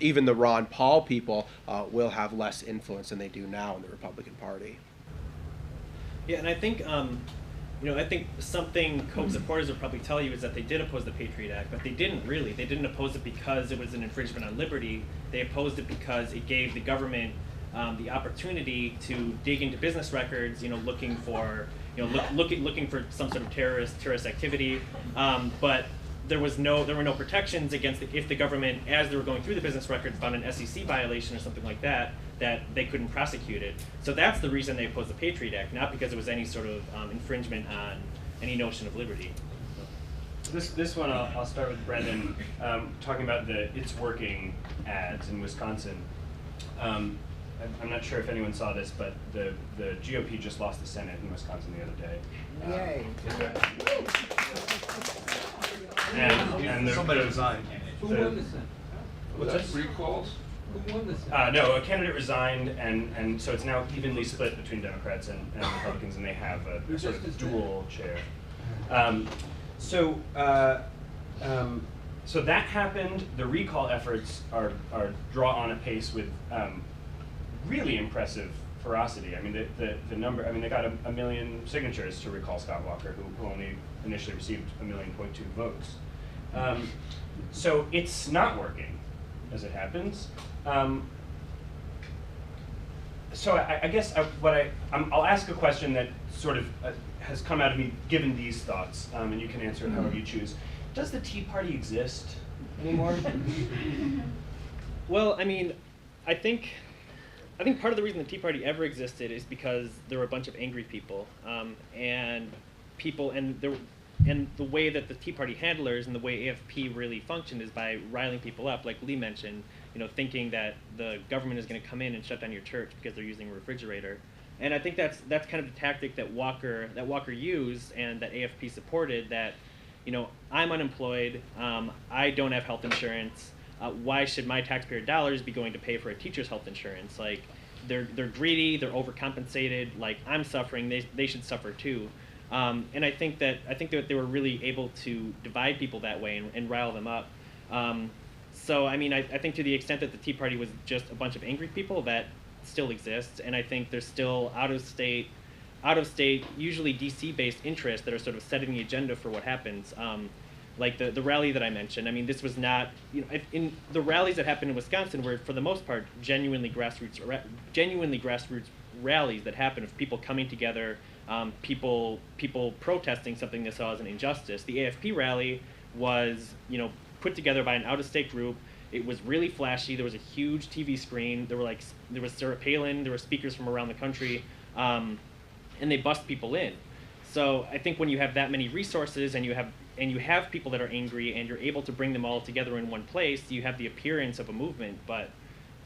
even the Ron Paul people will have less influence than they do now in the Republican Party. Yeah, and I think I think something Koch supporters will probably tell you is that they did oppose the Patriot Act, but they didn't really. They didn't oppose it because it was an infringement on liberty. They opposed it because it gave the government the opportunity to dig into business records, looking for, looking for some sort of terrorist activity. But there were no protections against if the government, as they were going through the business records, found an SEC violation or something like that they couldn't prosecute it. So that's the reason they opposed the Patriot Act, not because it was any sort of infringement on any notion of liberty. This one, I'll start with Brendan, talking about the "It's Working" ads in Wisconsin. I'm not sure if anyone saw this, but the GOP just lost the Senate in Wisconsin the other day. Yay! And Somebody resigned. Who won the Senate? Was that recalls? Who won the Senate? No, a candidate resigned, and so it's now evenly split between Democrats and Republicans, and they have a sort of dual chair. So that happened. The recall efforts are draw on apace with really impressive ferocity. I mean, the number. I mean, they got a million signatures to recall Scott Walker, who only initially received 1.2 million votes. So it's not working, as it happens. So I guess I'll ask a question that sort of has come out of me given these thoughts, and you can answer it however you choose. Does the Tea Party exist anymore? Well, I mean, I think part of the reason the Tea Party ever existed is because there were a bunch of angry people, and the way that the Tea Party handlers and the way AFP really functioned is by riling people up, like Lee mentioned, thinking that the government is going to come in and shut down your church because they're using a refrigerator. And I think that's kind of the tactic that Walker used and that AFP supported, that, I'm unemployed, I don't have health insurance, why should my taxpayer dollars be going to pay for a teacher's health insurance? Like, they're greedy, they're overcompensated, like, I'm suffering, they should suffer too. And I think that they were really able to divide people that way and rile them up. So I mean, I think to the extent that the Tea Party was just a bunch of angry people, that still exists, and I think there's still out of state, usually DC-based interests that are sort of setting the agenda for what happens. Like the rally that I mentioned. I mean, this was not, in the rallies that happened in Wisconsin were for the most part genuinely grassroots rallies that happened of people coming together. People protesting something they saw as an injustice. The AFP rally was, put together by an out-of-state group. It was really flashy. There was a huge TV screen. There was Sarah Palin. There were speakers from around the country, and they bussed people in. So I think when you have that many resources and you have people that are angry and you're able to bring them all together in one place, you have the appearance of a movement. But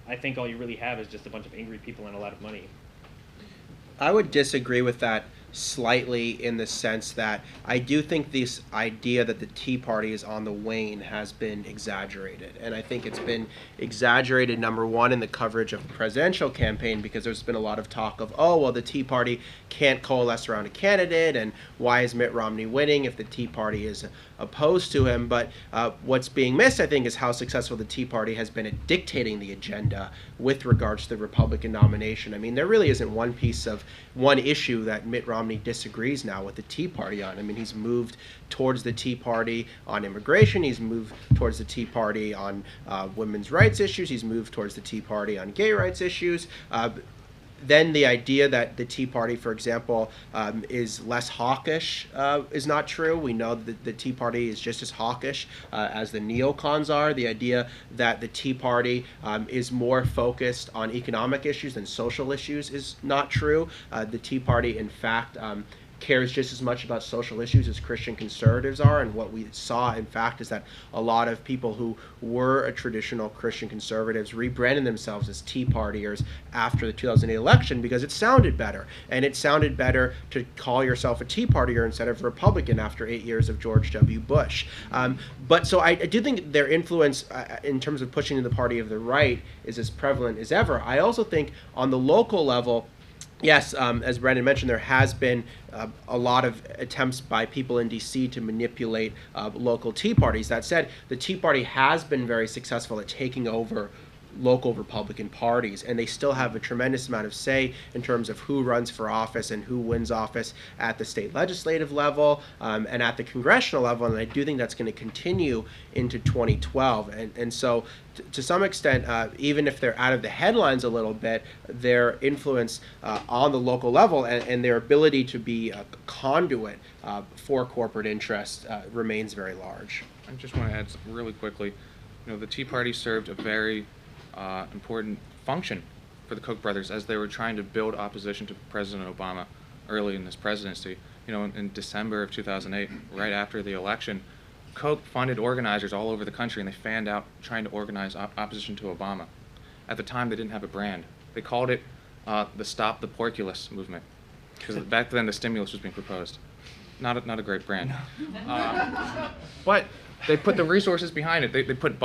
I think all you really have is just a bunch of angry people and a lot of money. I would disagree with that slightly, in the sense that I do think this idea that the Tea Party is on the wane has been exaggerated. And I think it's been exaggerated, number one, in the coverage of the presidential campaign, because there's been a lot of talk of, oh, well, the Tea Party can't coalesce around a candidate, and why is Mitt Romney winning if the Tea Party is opposed to him? But what's being missed, I think, is how successful the Tea Party has been at dictating the agenda with regards to the Republican nomination. I mean, there really isn't one issue that Mitt Romney disagrees now with the Tea Party on. I mean, he's moved towards the Tea Party on immigration, he's moved towards the Tea Party on women's rights issues, he's moved towards the Tea Party on gay rights issues. Then the idea that the Tea Party, for example, is less hawkish is not true. We know that the Tea Party is just as hawkish as the neocons are. The idea that the Tea Party is more focused on economic issues than social issues is not true. The Tea Party, in fact, cares just as much about social issues as Christian conservatives are, and what we saw, in fact, is that a lot of people who were traditional Christian conservatives rebranded themselves as Tea Partiers after the 2008 election because it sounded better, and it sounded better to call yourself a Tea Partier instead of Republican after 8 years of George W. Bush. But so I do think their influence in terms of pushing the party of the right is as prevalent as ever. I also think on the local level, yes, as Brandon mentioned, there has been a lot of attempts by people in D.C. to manipulate local Tea Parties. That said, the Tea Party has been very successful at taking over local Republican parties, and they still have a tremendous amount of say in terms of who runs for office and who wins office at the state legislative level and at the congressional level, and I do think that's going to continue into 2012. And so to some extent, even if they're out of the headlines a little bit, their influence on the local level and their ability to be a conduit for corporate interests remains very large. I just want to add really quickly, the Tea Party served a very important function for the Koch brothers as they were trying to build opposition to President Obama early in this presidency. In December of 2008, right after the election, Koch funded organizers all over the country, and they fanned out trying to organize opposition to Obama. At the time, they didn't have a brand. They called it the Stop the Porculus movement, because back then the stimulus was being proposed. Not a great brand. But they put the resources behind it. They put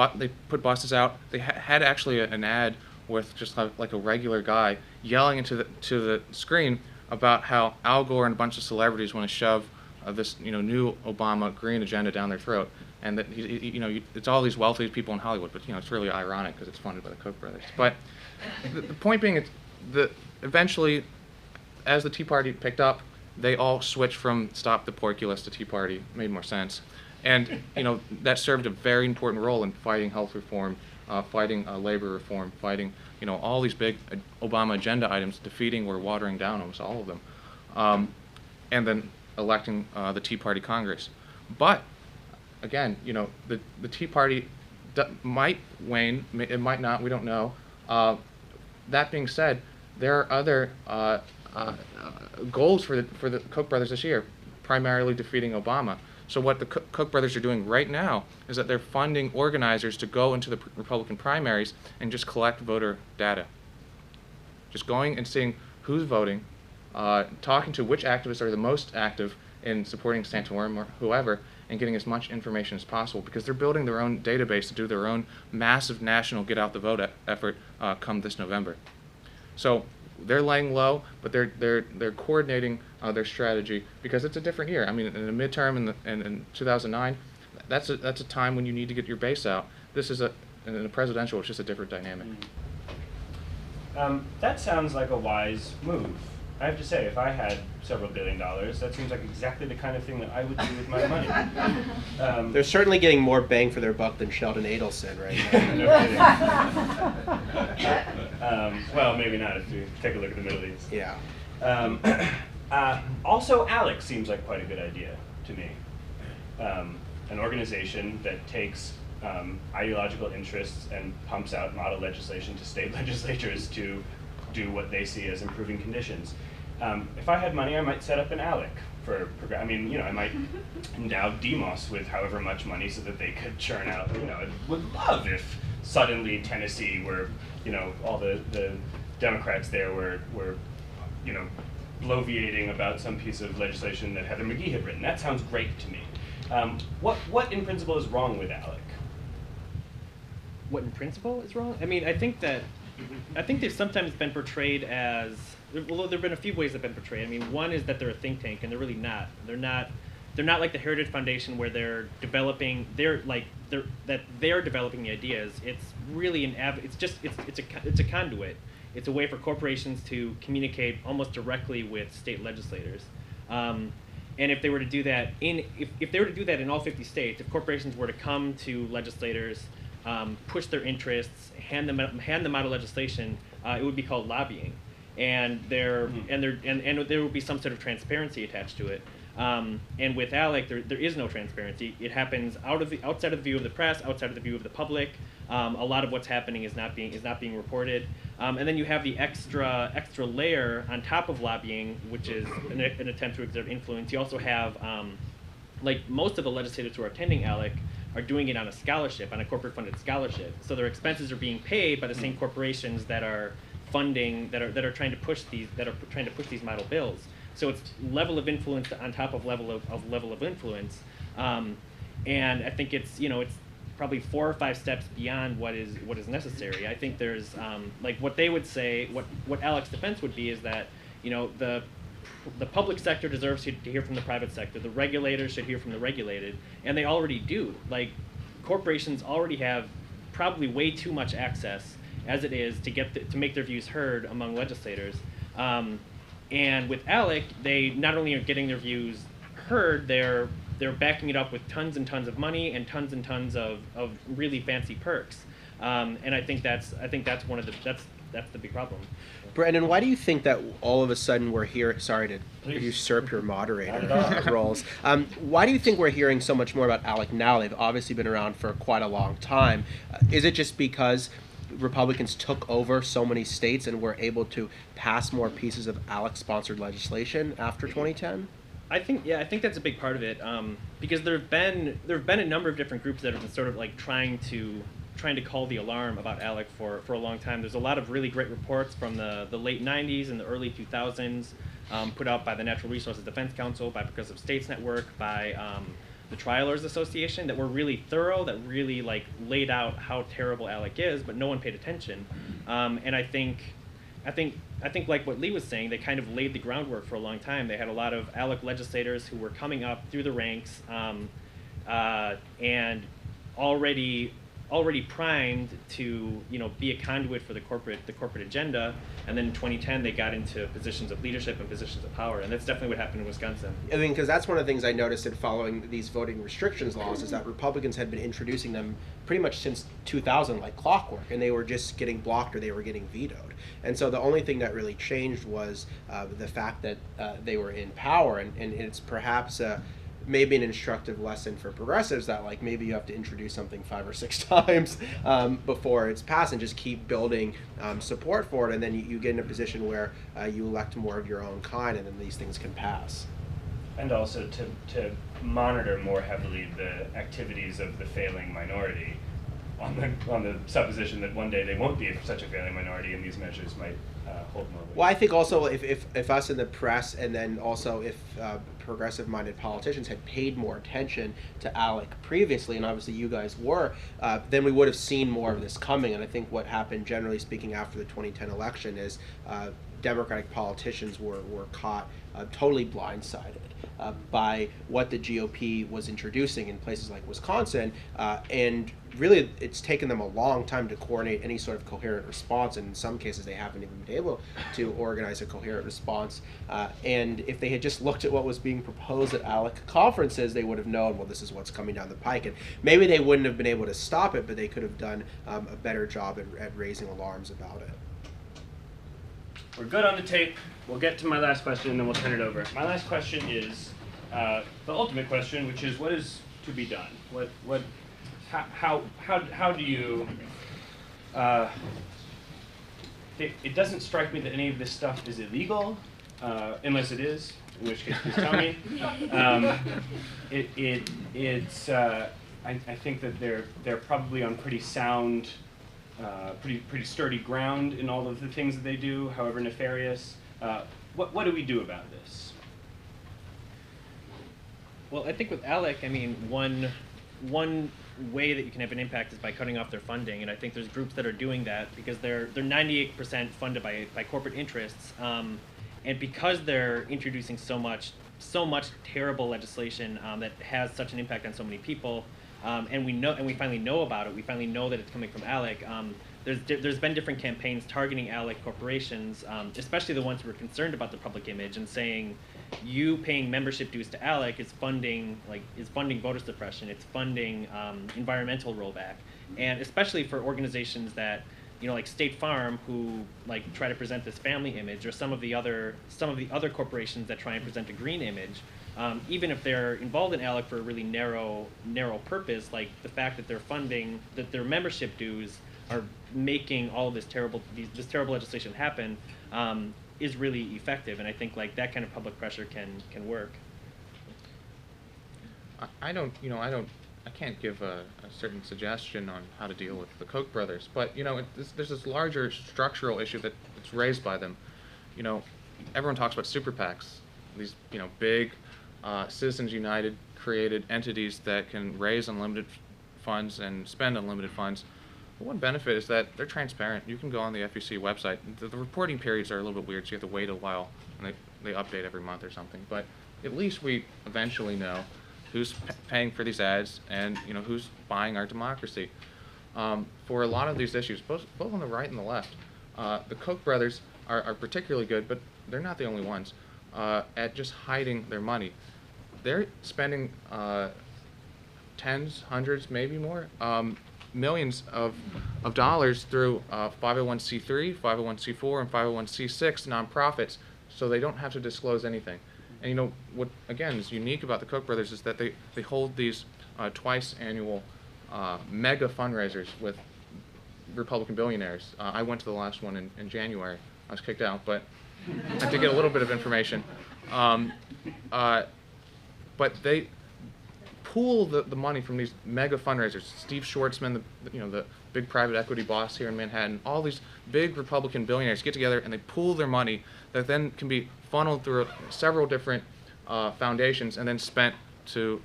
buses out. They had actually an ad with just like a regular guy yelling into the screen about how Al Gore and a bunch of celebrities want to shove this new Obama green agenda down their throat, and that it's all these wealthy people in Hollywood, but it's really ironic because it's funded by the Koch brothers. But the point being, eventually, as the Tea Party picked up, they all switched from Stop the Porculus to Tea Party. It made more sense, and that served a very important role in fighting health reform, fighting labor reform, fighting all these big Obama agenda items, defeating or watering down almost all of them, and then electing the Tea Party Congress. But again, the Tea Party might wane, it might not, we don't know. That being said, there are other goals for the Koch brothers this year, primarily defeating Obama. So what the Koch brothers are doing right now is that they're funding organizers to go into the Republican primaries and just collect voter data. Just going and seeing who's voting, talking to which activists are the most active in supporting Santorum or whoever, and getting as much information as possible, because they're building their own database to do their own massive national get out the vote effort come this November. So they're laying low, but they're coordinating their strategy, because it's a different year. I mean, in the midterm in 2009, that's a time when you need to get your base out. This is in a presidential, it's just a different dynamic. That sounds like a wise move. I have to say, if I had several $1 billion, that seems like exactly the kind of thing that I would do with my money. They're certainly getting more bang for their buck than Sheldon Adelson right now. Well, maybe not if you take a look at the Middle East. Yeah. Also, ALEC seems like quite a good idea to me. An organization that takes ideological interests and pumps out model legislation to state legislatures to do what they see as improving conditions. If I had money, I might set up an ALEC I might endow Demos with however much money so that they could churn out, I would love if suddenly Tennessee were, all the Democrats there were bloviating about some piece of legislation that Heather McGhee had written. That sounds great to me. What in principle is wrong with ALEC? What in principle is wrong? I mean, I think they've sometimes been portrayed as, well, there have been a few ways they've been portrayed. I mean, one is that they're a think tank, and they're really not. They're not like the Heritage Foundation, where they're developing the ideas. It's really it's a conduit. It's a way for corporations to communicate almost directly with state legislators. And if they were to do that in all 50 states, if corporations were to come to legislators, push their interests, hand them out of legislation, it would be called lobbying, and there would be some sort of transparency attached to it. And with ALEC, there is no transparency. It happens outside of the view of the press, outside of the view of the public. A lot of what's happening is not being reported. And then you have the extra layer on top of lobbying, which is an attempt to exert influence. You also have, like most of the legislators who are attending ALEC are doing it on a scholarship, on a corporate-funded scholarship. So their expenses are being paid by the same corporations that are funding, that are trying to push these model bills. So it's level of influence on top of level of influence, and I think it's probably 4 or 5 steps beyond what is necessary. I think there's like what they would say, what ALEC's defense would be is that the public sector deserves to hear from the private sector. The regulators should hear from the regulated, and they already do. Like corporations already have probably way too much access as it is to make their views heard among legislators. And with ALEC, they not only are getting their views heard, they're backing it up with tons and tons of money and tons of really fancy perks. And I think that's one of that's the big problem. Brandon, why do you think that all of a sudden we're here? Sorry to usurp your moderator roles. Why do you think we're hearing so much more about ALEC now? They've obviously been around for quite a long time. Is it just because Republicans took over so many states and were able to pass more pieces of ALEC-sponsored legislation after 2010? I think that's a big part of it, because there have been a number of different groups that have been sort of like trying to call the alarm about ALEC for a long time. There's a lot of really great reports from the late 90s and the early 2000s, put out by the Natural Resources Defense Council, by Progressive States Network, by the Trial Lawyers Association, that were really thorough, that really like laid out how terrible ALEC is, but no one paid attention. And I think like what Lee was saying, they kind of laid the groundwork for a long time. They had a lot of ALEC legislators who were coming up through the ranks and already primed to be a conduit for the corporate agenda. And then in 2010 they got into positions of leadership and positions of power, and that's definitely what happened in Wisconsin. I mean, because that's one of the things I noticed in following these voting restrictions laws, is that Republicans had been introducing them pretty much since 2000 like clockwork, and they were just getting blocked or they were getting vetoed. And so the only thing that really changed was the fact that they were in power, and it's perhaps maybe an instructive lesson for progressives that like maybe you have to introduce something 5 or 6 times before it's passed, and just keep building support for it, and then you get in a position where you elect more of your own kind, and then these things can pass. And also to monitor more heavily the activities of the failing minority, on the supposition that one day they won't be such a failing minority, and these measures might hold more weight. Well, I think also if us in the press, and then also if progressive-minded politicians had paid more attention to ALEC previously, and obviously you guys were, then we would have seen more of this coming. And I think what happened, generally speaking, after the 2010 election is Democratic politicians were caught totally blindsided by what the GOP was introducing in places like Wisconsin, and really it's taken them a long time to coordinate any sort of coherent response, and in some cases they haven't even been able to organize a coherent response. And if they had just looked at what was being proposed at ALEC conferences, they would have known, well, this is what's coming down the pike. And maybe they wouldn't have been able to stop it, but they could have done a better job at raising alarms about it. We're good on the tape. We'll get to my last question and then we'll turn it over. My last question is the ultimate question, which is what is to be done? How do you? It doesn't strike me that any of this stuff is illegal, unless it is, in which case please tell me. I think that they're probably on pretty sound, pretty sturdy ground in all of the things that they do, however nefarious. What do we do about this? Well, I think with ALEC, I mean, one way that you can have an impact is by cutting off their funding, and I think there's groups that are doing that because they're 98% funded by corporate interests, and because they're introducing so much terrible legislation that has such an impact on so many people, and we finally know about it. We finally know that it's coming from ALEC. There's been different campaigns targeting ALEC corporations, especially the ones who are concerned about the public image, and saying, you paying membership dues to ALEC is funding voter suppression. It's funding environmental rollback, and especially for organizations that, like State Farm, who like try to present this family image, or some of the other corporations that try and present a green image. Even if they're involved in ALEC for a really narrow purpose, like the fact that their membership dues are making all of this terrible legislation happen, is really effective, and I think like that kind of public pressure can work. I can't give a certain suggestion on how to deal with the Koch brothers, but there's this larger structural issue that's raised by them. Everyone talks about super PACs, these big Citizens United created entities that can raise unlimited funds and spend unlimited funds. But one benefit is that they're transparent. You can go on the FEC website. The reporting periods are a little bit weird, so you have to wait a while, and they update every month or something. But at least we eventually know who's paying for these ads and who's buying our democracy. For a lot of these issues, both on the right and the left. The Koch brothers are particularly good, but they're not the only ones, at just hiding their money. They're spending tens, hundreds, maybe more, millions of dollars through 501c3, 501c4, and 501c6 nonprofits, so they don't have to disclose anything. And you know what, again, is unique about the Koch brothers is that they hold these twice annual mega fundraisers with Republican billionaires. I went to the last one in January. I was kicked out, but I did get a little bit of information. But they pool the money from these mega fundraisers. Steve Schwartzman, the big private equity boss here in Manhattan, all these big Republican billionaires get together and they pool their money that then can be funneled through several different foundations and then spent to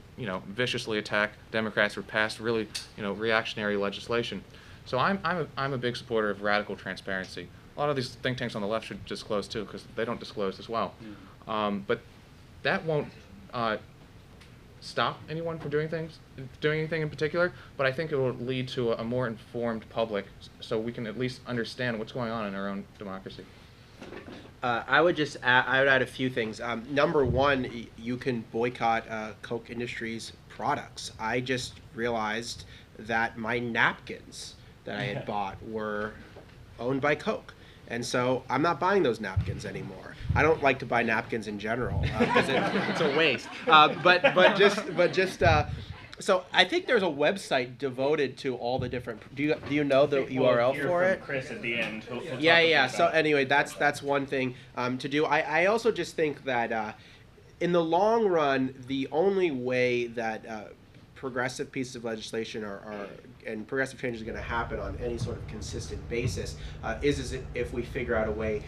viciously attack Democrats or pass really reactionary legislation. So I'm a big supporter of radical transparency. A lot of these think tanks on the left should disclose too, because they don't disclose as well. But that won't stop anyone from doing anything in particular. But I think it will lead to a more informed public, so we can at least understand what's going on in our own democracy. I would add a few things. Number one, you can boycott Koch Industries products. I just realized that my napkins that I had bought were owned by Koch. And so I'm not buying those napkins anymore. I don't like to buy napkins in general because it's a waste. So I think there's a website devoted to all the different. Do you know the URL for it? Chris at the end. Yeah. So anyway, that's one thing to do. I also just think that in the long run, the only way that progressive pieces of legislation and progressive change is going to happen on any sort of consistent basis is if we figure out a way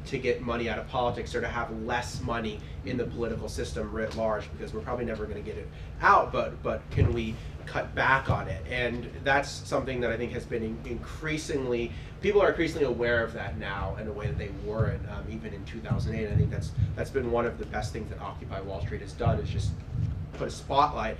to get money out of politics or to have less money in the political system writ large, because we're probably never going to get it out, but can we cut back on it? And that's something that I think has been increasingly, people are increasingly aware of that now in a way that they weren't even in 2008. I think that's been one of the best things that Occupy Wall Street has done, is just put a spotlight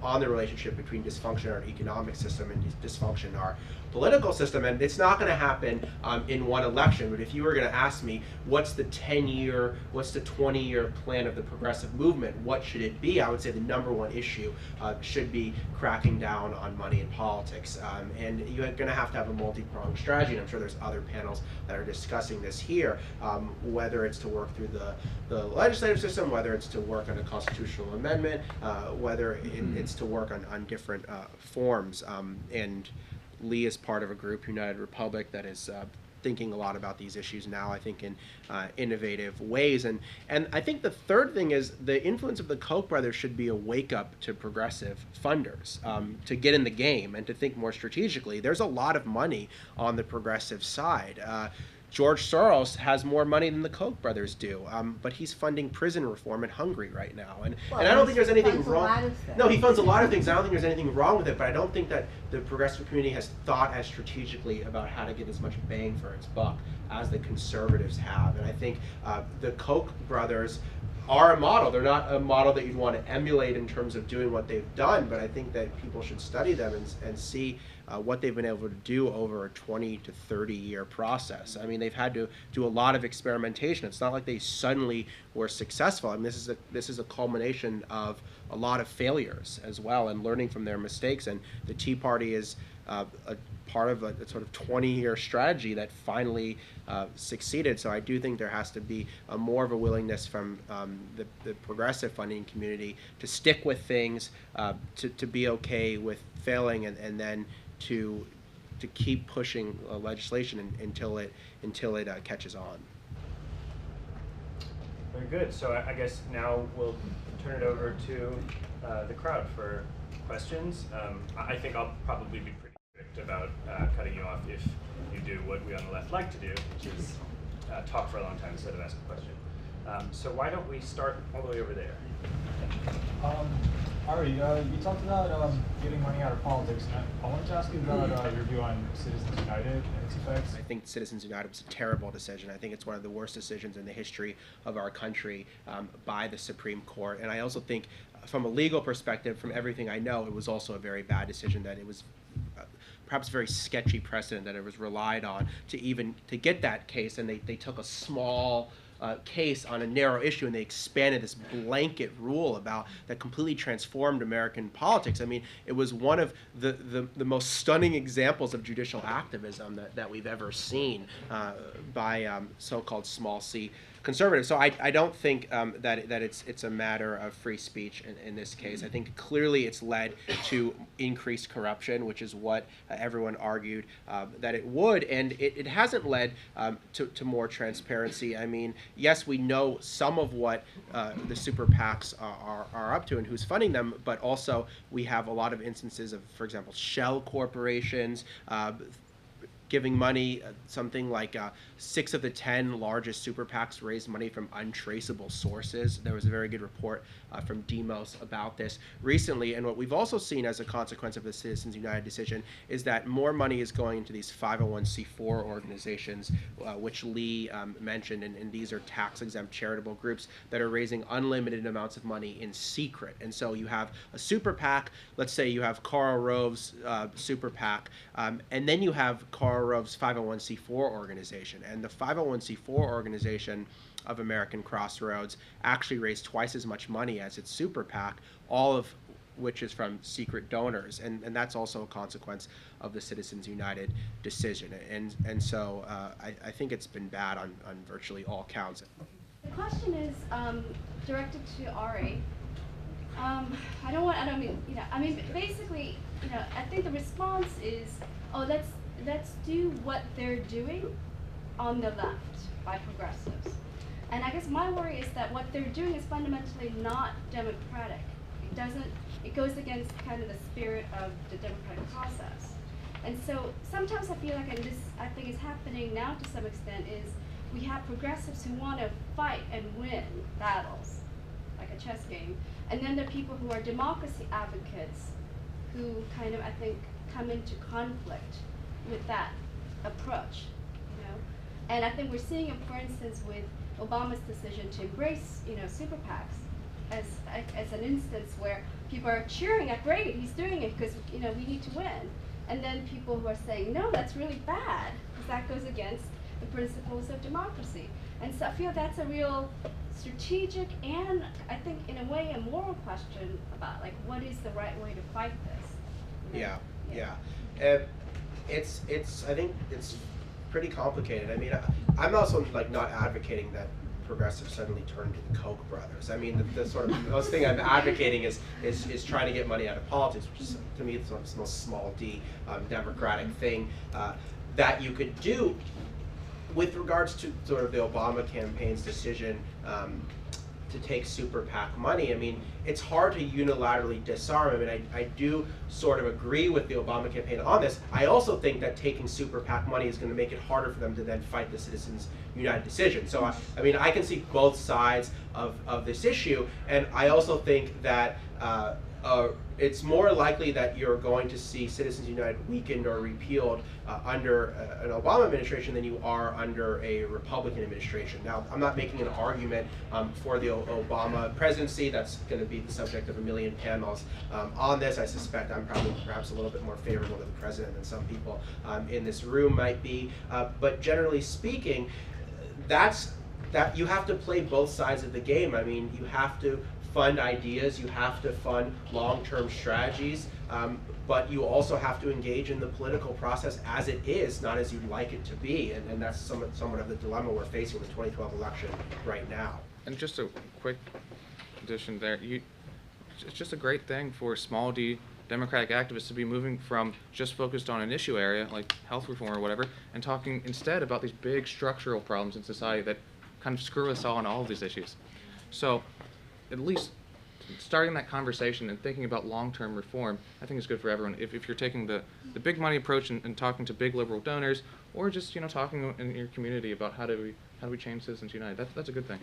on the relationship between dysfunction in our economic system and dysfunction in our political system. And it's not going to happen in one election, but if you were going to ask me what's the 10-year, what's the 20-year plan of the progressive movement, what should it be, I would say the number one issue should be cracking down on money in politics. And you're going to have a multi-pronged strategy, and I'm sure there's other panels that are discussing this here, whether it's to work through the legislative system, whether it's to work on a constitutional amendment, whether it's to work on different forms. And Lee is part of a group, United Republic, that is thinking a lot about these issues now, I think, in innovative ways. And I think the third thing is the influence of the Koch brothers should be a wake-up to progressive funders to get in the game and to think more strategically. There's a lot of money on the progressive side. George Soros has more money than the Koch brothers do, but he's funding prison reform in Hungary right now, and I don't think there's anything wrong. No, he funds a lot of things. I don't think there's anything wrong with it, but I don't think that the progressive community has thought as strategically about how to get as much bang for its buck as the conservatives have. And I think the Koch brothers are a model. They're not a model that you'd want to emulate in terms of doing what they've done, but I think that people should study them and see what they've been able to do over a 20 to 30 year process. I mean, they've had to do a lot of experimentation. It's not like they suddenly were successful. I mean, this is a culmination of a lot of failures as well, and learning from their mistakes. And the Tea Party is a part of a sort of 20-year strategy that finally succeeded. So I do think there has to be more of a willingness from the progressive funding community to stick with things, to be okay with failing, and then to keep pushing legislation until it catches on. Very good. So I guess now we'll turn it over to the crowd for questions. I think I'll probably be pretty strict about cutting you off if you do what we on the left like to do, which is talk for a long time instead of ask a question. So why don't we start all the way over there? Ari, you talked about getting money out of politics, and I wanted to ask you about your view on Citizens United and its effects. I think Citizens United was a terrible decision. I think it's one of the worst decisions in the history of our country by the Supreme Court. And I also think, from a legal perspective, from everything I know, it was also a very bad decision, that it was perhaps very sketchy precedent that it was relied on to get that case, and they took a small case on a narrow issue, and they expanded this blanket rule about that completely transformed American politics. I mean, it was one of the most stunning examples of judicial activism that we've ever seen by so-called small c conservatives. So I don't think that it's a matter of free speech in this case. I think clearly it's led to increased corruption, which is what everyone argued that it would, and it hasn't led to more transparency. I mean, yes, we know some of what the super PACs are up to and who's funding them, but also we have a lot of instances of, for example, shell corporations giving money. Something like 6 of the 10 largest super PACs raised money from untraceable sources. There was a very good report from Demos about this recently. And what we've also seen as a consequence of the Citizens United decision is that more money is going into these 501c4 organizations, which Lee mentioned, and these are tax-exempt charitable groups that are raising unlimited amounts of money in secret. And so you have a super PAC, let's say you have Karl Rove's super PAC, and then you have Karl Rove's 501c4 organization. And the 501c4 organization of American Crossroads actually raised twice as much money as its super PAC, all of which is from secret donors. And that's also a consequence of the Citizens United decision. And so I think it's been bad on virtually all counts. The question is directed to Ari. Basically, I think the response is, oh, let's do what they're doing on the left by progressives. And I guess my worry is that what they're doing is fundamentally not democratic. It goes against kind of the spirit of the democratic process. And so sometimes I feel like, and this I think is happening now to some extent, is we have progressives who want to fight and win battles, like a chess game. And then there are people who are democracy advocates who kind of, I think, come into conflict with that approach, And I think we're seeing it, for instance, with Obama's decision to embrace, super PACs as an instance where people are cheering at, great, he's doing it because, we need to win. And then people who are saying, no, that's really bad, because that goes against the principles of democracy. And so I feel that's a real strategic and, I think, in a way, a moral question about, like, what is the right way to fight this? Yeah. I think it's pretty complicated. I mean, I'm also not advocating that progressives suddenly turn to the Koch brothers. I mean, the sort of the most thing I'm advocating is trying to get money out of politics, which is, to me, it's the most small d democratic thing that you could do. With regards to sort of the Obama campaign's decision to take super PAC money, I mean, it's hard to unilaterally disarm. I mean, I do sort of agree with the Obama campaign on this. I also think that taking super PAC money is going to make it harder for them to then fight the Citizens United decision. So, I mean, I can see both sides of this issue, and I also think that it's more likely that you're going to see Citizens United weakened or repealed under an Obama administration than you are under a Republican administration. Now, I'm not making an argument for the Obama presidency. That's going to be the subject of a million panels on this. I suspect I'm probably perhaps a little bit more favorable to the president than some people in this room might be. But generally speaking, that you have to play both sides of the game. I mean, you have to fund ideas, you have to fund long-term strategies, but you also have to engage in the political process as it is, not as you'd like it to be, and that's somewhat of the dilemma we're facing with the 2012 election right now. And just a quick addition there, it's just a great thing for small d democratic activists to be moving from just focused on an issue area like health reform or whatever, and talking instead about these big structural problems in society that kind of screw us all on all of these issues. So at least starting that conversation and thinking about long-term reform, I think is good for everyone. If you're taking the big money approach and talking to big liberal donors, or just talking in your community about how do we change Citizens United, that's a good thing.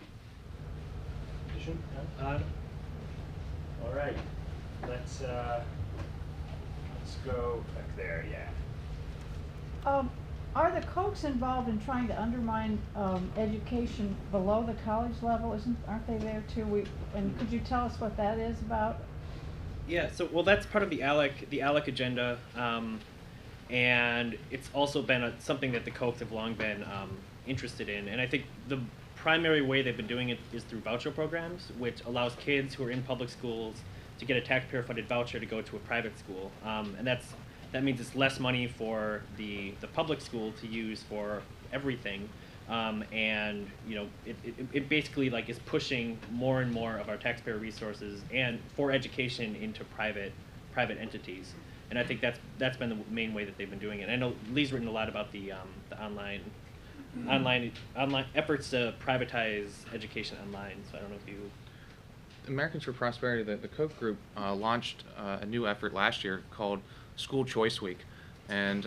All right, let's go back there. Yeah. Are the Kochs involved in trying to undermine education below the college level? Aren't they there too? And could you tell us what that is about? Yeah. So, well, that's part of the ALEC agenda. And it's also been something that the Kochs have long been interested in. And I think the primary way they've been doing it is through voucher programs, which allows kids who are in public schools to get a taxpayer-funded voucher to go to a private school. And that means it's less money for the public school to use for everything. And it basically like is pushing more and more of our taxpayer resources and for education into private entities. And I think that's been the main way that they've been doing it. I know Lee's written a lot about the online efforts to privatize education online. So I don't know if you. Americans for Prosperity, the Koch group, launched a new effort last year called School Choice Week, and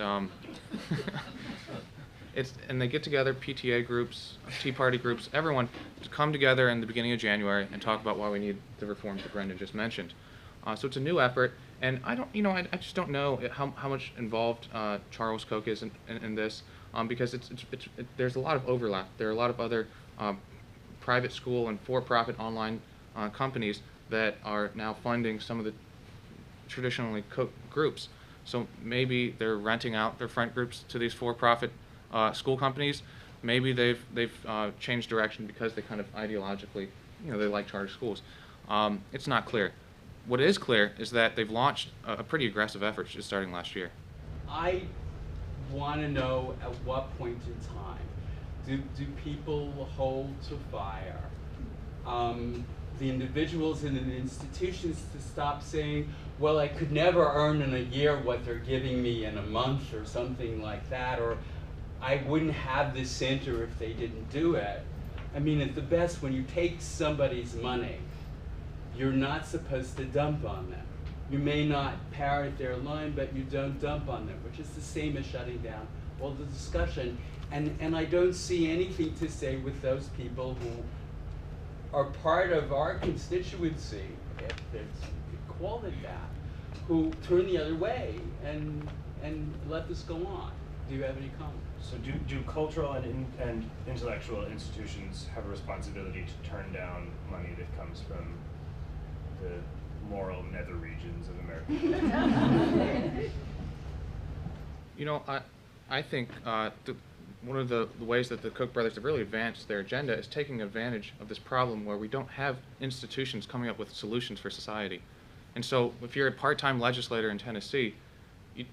they get together, PTA groups, Tea Party groups, everyone to come together in the beginning of January and talk about why we need the reforms that Brendan just mentioned. So it's a new effort, and I just don't know how much involved Charles Koch is in this, because there's a lot of overlap. There are a lot of other private school and for-profit online companies that are now funding some of the traditionally Koch groups. So maybe they're renting out their front groups to these for-profit school companies. Maybe they've changed direction because they kind of ideologically, they like charter schools. It's not clear. What is clear is that they've launched a pretty aggressive effort just starting last year. I want to know at what point in time do people hold to fire the individuals in the institutions to stop saying, well, I could never earn in a year what they're giving me in a month or something like that, or I wouldn't have this center if they didn't do it. I mean, at the best, when you take somebody's money, you're not supposed to dump on them. You may not parrot their line, but you don't dump on them, which is the same as shutting down all the discussion. And I don't see anything to say with those people who are part of our constituency, if you could call it that, who turn the other way and let this go on. Do you have any comments? So do cultural and intellectual institutions have a responsibility to turn down money that comes from the moral nether regions of America? I think one of the ways that the Koch brothers have really advanced their agenda is taking advantage of this problem where we don't have institutions coming up with solutions for society. And so if you're a part-time legislator in Tennessee,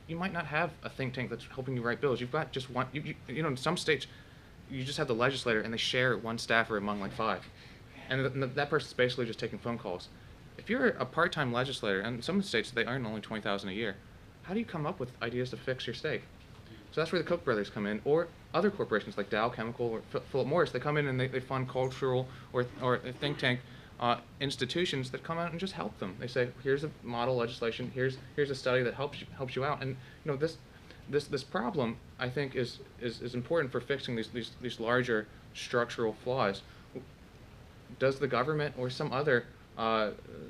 you might not have a think tank that's helping you write bills. You've got just one, in some states, you just have the legislator and they share one staffer among like 5. And that person's basically just taking phone calls. If you're a part-time legislator, and in some states they earn only $20,000 a year, how do you come up with ideas to fix your state? So that's where the Koch brothers come in, or other corporations like Dow Chemical or Philip Morris. They come in and they fund cultural or think tank institutions that come out and just help them. They say, here's a model legislation, here's a study that helps you out. And this problem, I think, is important for fixing these larger structural flaws. Does the government or some other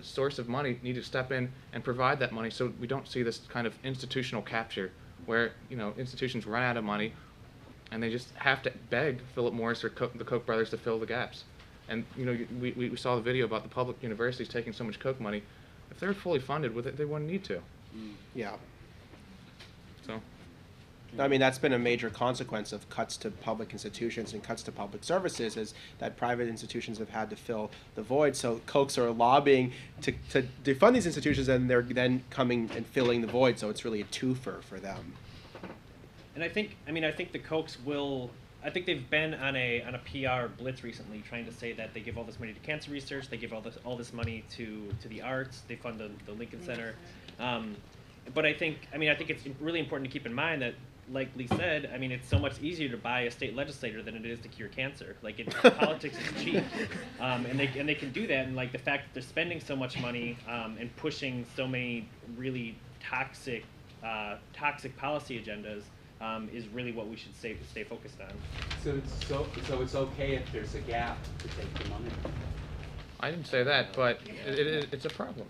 source of money need to step in and provide that money so we don't see this kind of institutional capture where institutions run out of money and they just have to beg Philip Morris or the Koch brothers to fill the gaps? And we saw the video about the public universities taking so much Koch money. If they're fully funded with it, they wouldn't need to. Yeah. So. I mean, that's been a major consequence of cuts to public institutions and cuts to public services, is that private institutions have had to fill the void. So Kochs are lobbying to defund these institutions, and they're then coming and filling the void. So it's really a twofer for them. And I think the Kochs will. I think they've been on a PR blitz recently, trying to say that they give all this money to cancer research, they give all this money to the arts, they fund the Lincoln Center. But I think it's really important to keep in mind that, like Lee said, it's so much easier to buy a state legislator than it is to cure cancer. Like, politics is cheap, and they can do that. And like the fact that they're spending so much money and pushing so many really toxic policy agendas is really what we should stay focused on. So it's okay if there's a gap to take the money. I didn't say that, but it's a problem,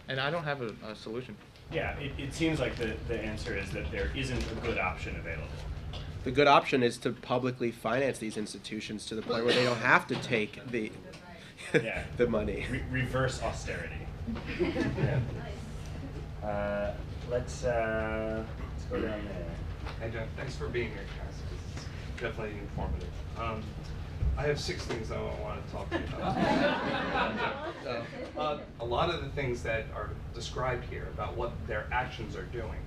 and I don't have a solution. Yeah, it seems like the answer is that there isn't a good option available. The good option is to publicly finance these institutions to the point where they don't have to take the the money. Reverse austerity. Yeah. Let's go go down there. Hey, Jeff, thanks for being here, guys. It's definitely informative. I have 6 things I want to talk to you about. A lot of the things that are described here about what their actions are doing,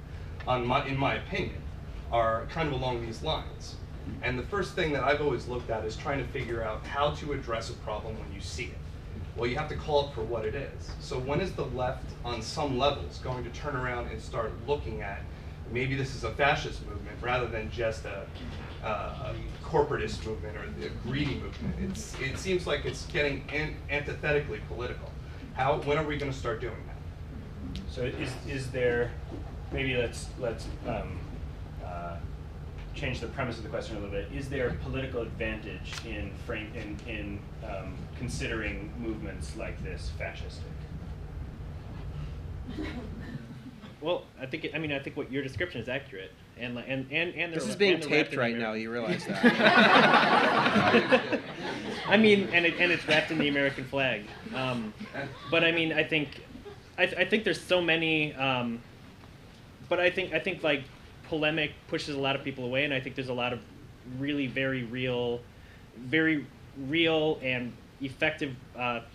in my opinion, are kind of along these lines. And the first thing that I've always looked at is trying to figure out how to address a problem when you see it. Well, you have to call it for what it is. So when is the left, on some levels, going to turn around and start looking at maybe this is a fascist movement rather than just a corporatist movement or a greedy movement? It seems like it's getting antithetically political. When are we going to start doing that? So is there, maybe let's change the premise of the question a little bit. Is there political advantage in considering movements like this fascistic? Well, I think what your description is accurate, and this is being taped right now. You realize that? I mean, and it's wrapped in the American flag. But I mean, I think there's so many. But I think like polemic pushes a lot of people away, and I think there's a lot of really very real and effective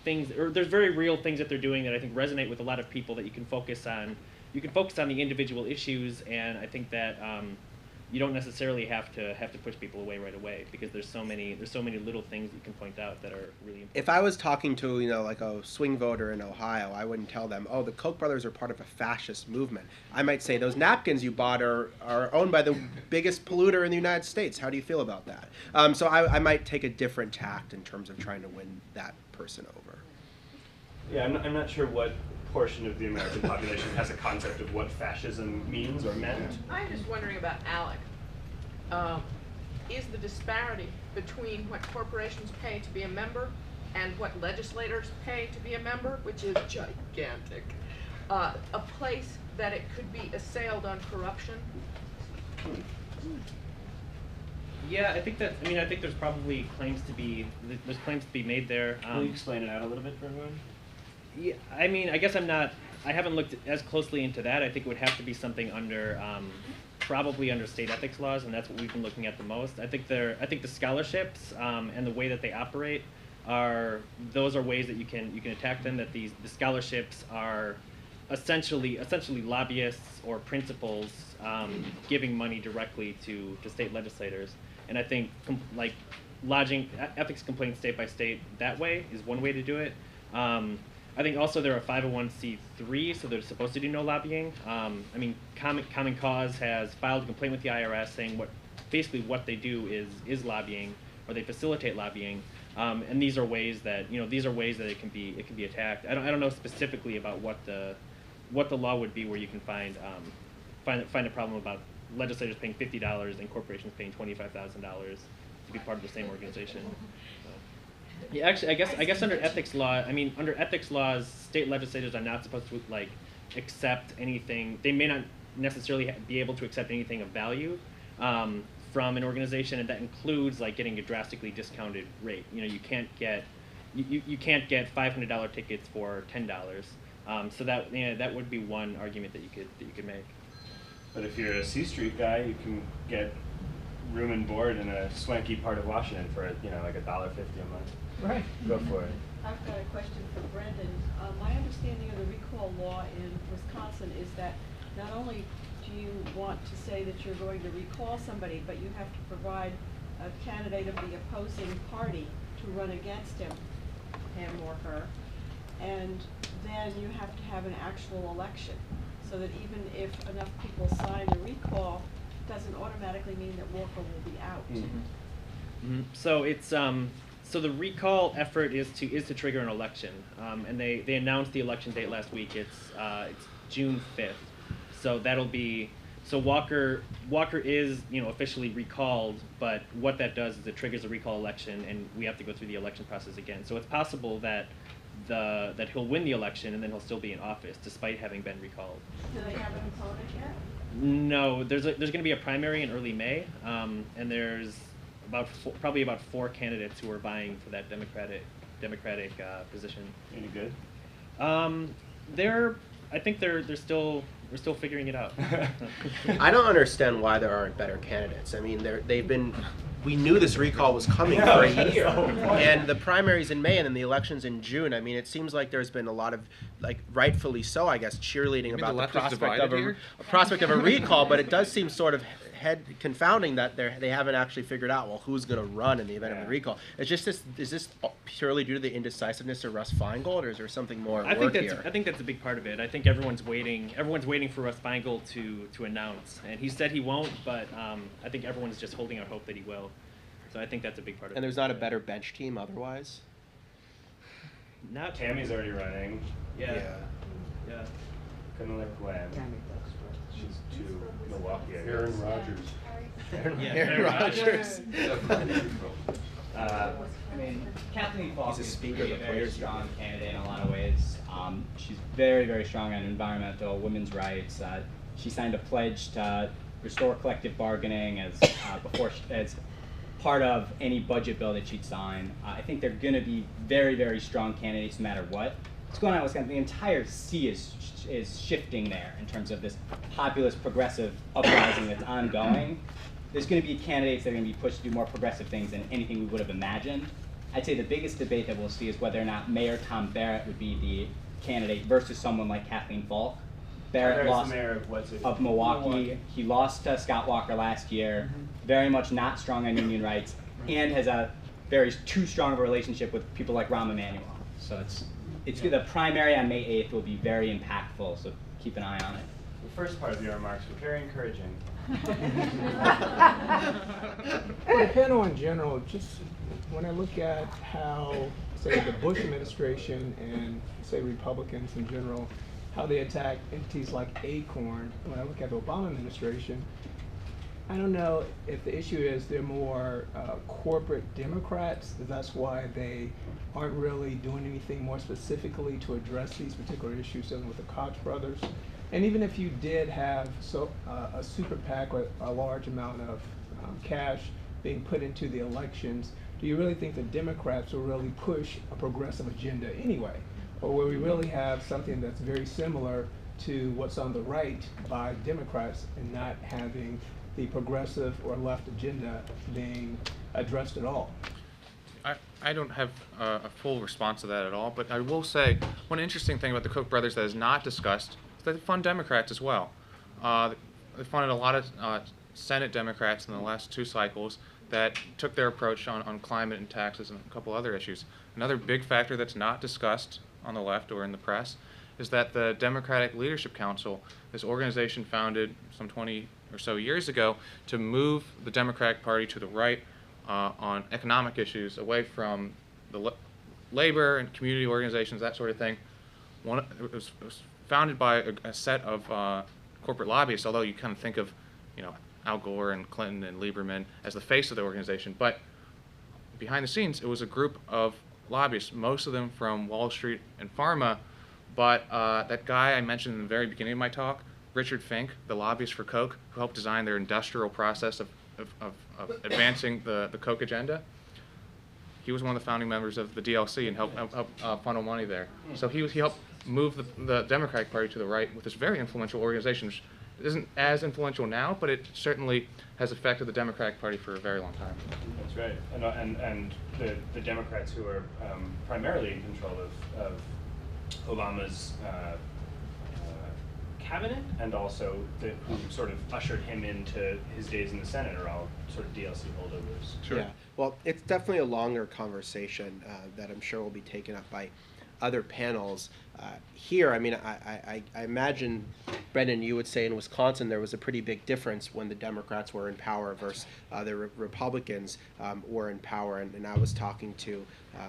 things, or there's very real things that they're doing that I think resonate with a lot of people that you can focus on. You can focus on the individual issues, and I think that you don't necessarily have to push people away right away, because there's so many little things that you can point out that are really important. If I was talking to like a swing voter in Ohio, I wouldn't tell them, oh, the Koch brothers are part of a fascist movement. I might say, those napkins you bought are owned by the biggest polluter in the United States. How do you feel about that? So I might take a different tact in terms of trying to win that person over. Yeah, I'm not sure what portion of the American population has a concept of what fascism means or meant. I'm just wondering about ALEC. Is the disparity between what corporations pay to be a member and what legislators pay to be a member, which is gigantic, a place that it could be assailed on corruption? Yeah, I think there's probably claims to be made there. Will you explain it out a little bit for everyone? Yeah, I mean, I guess I haven't looked as closely into that. I think it would have to be something probably under state ethics laws, and that's what we've been looking at the most. I think the scholarships and the way that they operate are ways that you can attack them. That the scholarships are essentially lobbyists or principals giving money directly to state legislators, and I think lodging ethics complaints state by state that way is one way to do it. I think also they're a 501c3, so they're supposed to do no lobbying. I mean, Common Cause has filed a complaint with the IRS saying what they do is lobbying, or they facilitate lobbying. And these are ways that it can be attacked. I don't know specifically about what the law would be where you can find a problem about legislators paying $50 and corporations paying $25,000 to be part of the same organization. Yeah, actually, I guess under ethics laws, state legislators are not supposed to accept anything. They may not necessarily be able to accept anything of value from an organization, and that includes getting a drastically discounted rate. You can't get $500 tickets for $10. So that would be one argument that you could make. But if you're a C Street guy, you can get room and board in a swanky part of Washington for $1.50 a month. Right. Go for it. I've got a question for Brendan. My understanding of the recall law in Wisconsin is that not only do you want to say that you're going to recall somebody, but you have to provide a candidate of the opposing party to run against him or her. And then you have to have an actual election, so that even if enough people sign a recall, it doesn't automatically mean that Walker will be out. Mm-hmm. Mm-hmm. So it's so the recall effort is to trigger an election, and they announced the election date last week. It's June 5th, so that'll be Walker is officially recalled, but what that does is it triggers a recall election, and we have to go through the election process again. So it's possible that he'll win the election and then he'll still be in office despite having been recalled. Do they have an opponent yet? No, there's going to be a primary in early May, and there's probably about 4 candidates who are vying for that Democratic position. Any good? I think they're still we're still figuring it out. I don't understand why there aren't better candidates. I mean, we knew this recall was coming for a year, and the primaries in May and then the elections in June. I mean, it seems like there's been a lot of, like, rightfully so, I guess, cheerleading about the prospect of a recall, but it does seem sort of head confounding that they haven't actually figured out, well, who's going to run in the event of a recall. It's just is this purely due to the indecisiveness of Russ Feingold, or is there something more at work here? I think that's a big part of it. I think everyone's waiting for Russ Feingold to announce, and he said he won't, but I think everyone's just holding out hope that he will. So I think that's a big part of it. And there's not a better bench team otherwise? Not Tammy's already running. Yeah. Couldn't let Gwen. She's too Milwaukee. Aaron Rodgers. Aaron Rodgers. I mean, Kathleen Falk He's a is speaker of the a very players' strong candidate in a lot of ways. She's very, very strong on environmental, women's rights. She signed a pledge to restore collective bargaining as part of any budget bill that she'd sign. I think they're going to be very, very strong candidates no matter what. What's going on in Wisconsin? The entire sea is shifting there in terms of this populist progressive uprising that's ongoing. There's going to be candidates that are going to be pushed to do more progressive things than anything we would have imagined. I'd say the biggest debate that we'll see is whether or not Mayor Tom Barrett would be the candidate versus someone like Kathleen Falk. Barrett lost the mayor of Milwaukee. He lost to Scott Walker last year. Very much not strong on union rights, and has a too strong of a relationship with people like Rahm Emanuel. So the primary on May 8th will be very impactful. So keep an eye on it. The first part of your remarks were very encouraging. For the panel in general, just when I look at how, say, the Bush administration and, say, Republicans in general, how they attack entities like Acorn, when I look at the Obama administration, I don't know if the issue is they're more corporate Democrats, that's why they aren't really doing anything more specifically to address these particular issues dealing with the Koch brothers. And even if you did have a super PAC with a large amount of cash being put into the elections, do you really think the Democrats will really push a progressive agenda anyway? Or will we really have something that's very similar to what's on the right by Democrats and not having the progressive or left agenda being addressed at all? I don't have a full response to that at all, but I will say one interesting thing about the Koch brothers that is not discussed is that they fund Democrats as well. They funded a lot of Senate Democrats in the last 2 cycles that took their approach on climate and taxes and a couple other issues. Another big factor that's not discussed on the left or in the press is that the Democratic Leadership Council, this organization founded some 20 or so years ago to move the Democratic Party to the right on economic issues, away from the labor and community organizations, that sort of thing. It was founded by a set of corporate lobbyists, although you kind of think of, Al Gore and Clinton and Lieberman as the face of the organization. But behind the scenes, it was a group of lobbyists, most of them from Wall Street and pharma. But that guy I mentioned in the very beginning of my talk, Richard Fink, the lobbyist for Koch, who helped design their industrial process of advancing the Koch agenda, he was one of the founding members of the DLC and helped funnel money there. So he helped move the Democratic Party to the right with this very influential organization, which isn't as influential now, but it certainly has affected the Democratic Party for a very long time. That's right, and the Democrats who are primarily in control of Obama's cabinet, and also who sort of ushered him into his days in the Senate, are all sort of DLC holdovers. Sure. Yeah. Well, it's definitely a longer conversation that I'm sure will be taken up by other panels. Here, I mean, I imagine, Brendan, you would say in Wisconsin there was a pretty big difference when the Democrats were in power versus the Republicans were in power. And I was talking to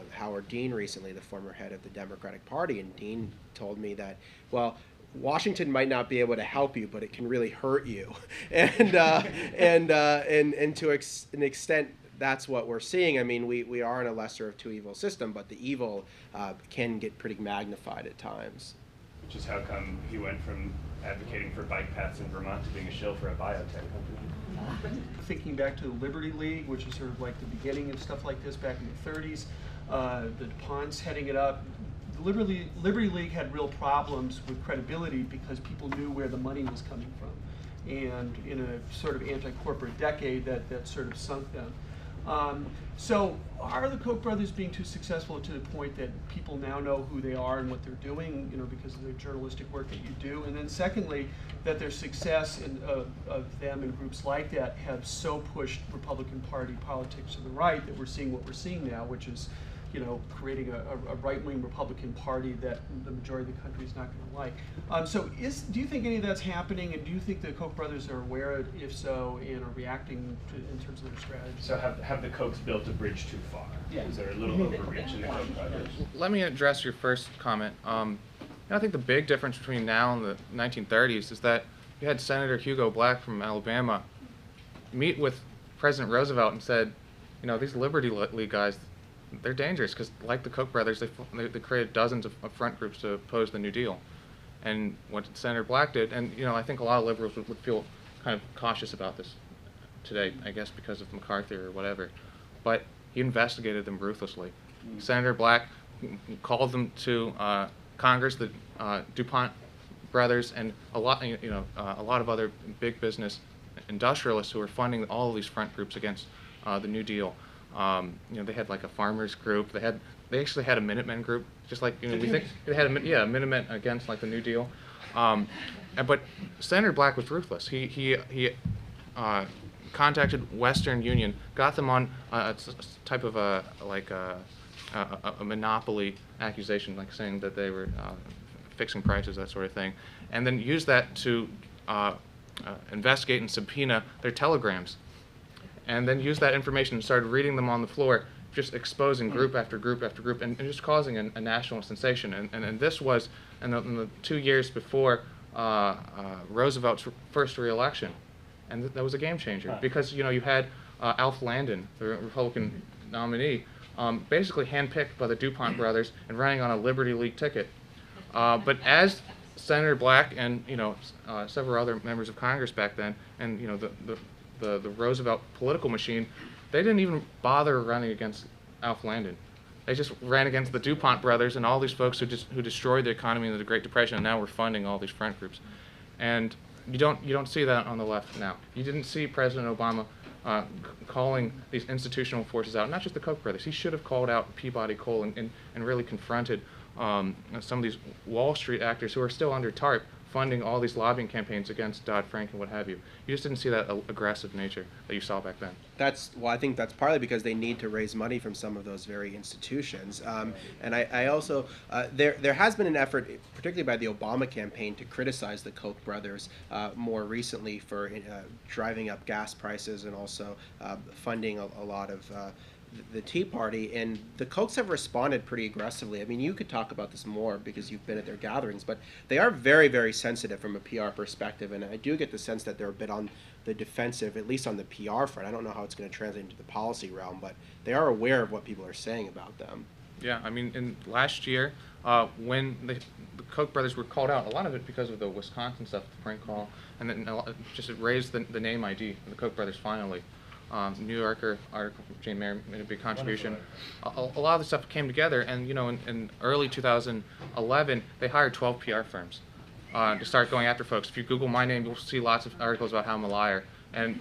Howard Dean recently, the former head of the Democratic Party, and Dean told me that, well, Washington might not be able to help you, but it can really hurt you. And to an extent, that's what we're seeing. I mean, we are in a lesser of two evil system, but the evil can get pretty magnified at times. Which is how come he went from advocating for bike paths in Vermont to being a shill for a biotech company. Thinking back to the Liberty League, which is sort of like the beginning of stuff like this back in the 30s, the DuPont's heading it up. Liberty League had real problems with credibility because people knew where the money was coming from. And in a sort of anti-corporate decade, that sort of sunk them. So are the Koch brothers being too successful to the point that people now know who they are and what they're doing, because of the journalistic work that you do? And then secondly, that their success of them and groups like that have so pushed Republican Party politics to the right that we're seeing what we're seeing now, which is creating a right-wing Republican Party that the majority of the country is not going to like. So do you think any of that's happening, and do you think the Koch brothers are aware of, if so, and are reacting in terms of their strategy? So have the Kochs built a bridge too far? Yeah. Is there a little overreach in the Koch brothers? Let me address your first comment. I think the big difference between now and the 1930s is that you had Senator Hugo Black from Alabama meet with President Roosevelt and said, these Liberty League guys, they're dangerous because, like the Koch brothers, they created dozens of front groups to oppose the New Deal. And what Senator Black did, and I think a lot of liberals would feel kind of cautious about this today, I guess because of McCarthy or whatever, but he investigated them ruthlessly. Senator Black called them to Congress, the DuPont brothers, and a lot of other big business industrialists who were funding all of these front groups against the New Deal. They had like a farmers group. They actually had a Minutemen group, just like we think they had a Minutemen against like the New Deal. But Senator Black was ruthless. He contacted Western Union, got them on a type of a monopoly accusation, like saying that they were fixing prices, that sort of thing, and then used that to investigate and subpoena their telegrams. And then used that information and started reading them on the floor, just exposing group after group after group, and just causing a national sensation. And this was in the 2 years before Roosevelt's first re-election. And that was a game changer, because you had Alf Landon, the Republican nominee, basically handpicked by the DuPont brothers and running on a Liberty League ticket. But as Senator Black and several other members of Congress back then, and the Roosevelt political machine, they didn't even bother running against Alf Landon. They just ran against the DuPont brothers and all these folks who destroyed the economy in the Great Depression, and now we're funding all these front groups. And you don't see that on the left now. You didn't see President Obama calling these institutional forces out, not just the Koch brothers. He should have called out Peabody Coal and really confronted some of these Wall Street actors who are still under TARP, funding all these lobbying campaigns against Dodd-Frank and what have you. You just didn't see that aggressive nature that you saw back then. I think that's partly because they need to raise money from some of those very institutions. And I also, there has been an effort, particularly by the Obama campaign, to criticize the Koch brothers more recently for driving up gas prices and also funding a lot of the Tea Party, and the Kochs have responded pretty aggressively. I mean, you could talk about this more because you've been at their gatherings, but they are very, very sensitive from a PR perspective, and I do get the sense that they're a bit on the defensive, at least on the PR front. I don't know how it's going to translate into the policy realm, but they are aware of what people are saying about them. Yeah, I mean, in last year, when the Koch brothers were called out, a lot of it because of the Wisconsin stuff, the prank call, and then just it raised the name ID of the Koch brothers finally. New Yorker article from Jane Mayer made a big contribution. A lot of the stuff came together, and in early 2011, they hired 12 PR firms to start going after folks. If you Google my name, you'll see lots of articles about how I'm a liar. And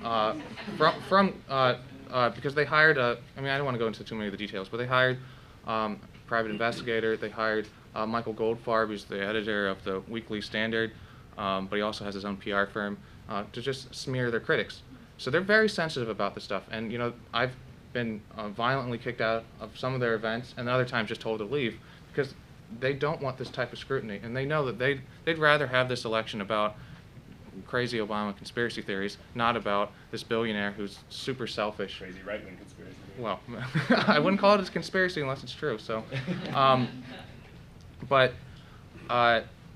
because they hired, I don't want to go into too many of the details, but they hired a private investigator. They hired Michael Goldfarb, who's the editor of the Weekly Standard, but he also has his own PR firm, to just smear their critics. So they're very sensitive about this stuff, and I've been violently kicked out of some of their events, and other times just told to leave because they don't want this type of scrutiny, and they know that they'd rather have this election about crazy Obama conspiracy theories, not about this billionaire who's super selfish. Crazy right-wing conspiracy theories. Well, I wouldn't call it a conspiracy unless it's true. So, but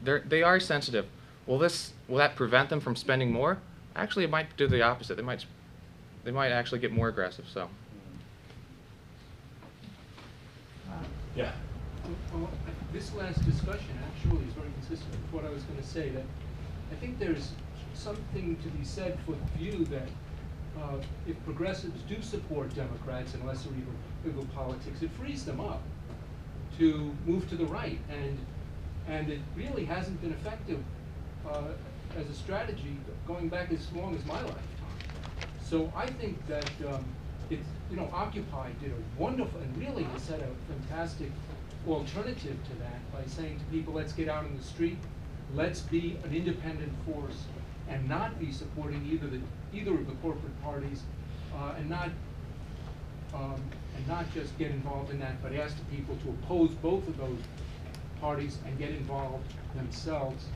they are sensitive. Will that prevent them from spending more? Actually, it might do the opposite. They might actually get more aggressive. So. Yeah. Well, this last discussion actually is very consistent with what I was going to say. That I think there's something to be said for the view that if progressives do support Democrats and lesser evil politics, it frees them up to move to the right, and it really hasn't been effective as a strategy going back as long as my lifetime. So I think that Occupy did a wonderful, and really has set a fantastic alternative to that by saying to people, let's get out in the street, let's be an independent force, and not be supporting either of the corporate parties, and not just get involved in that, but ask the people to oppose both of those parties and get involved themselves.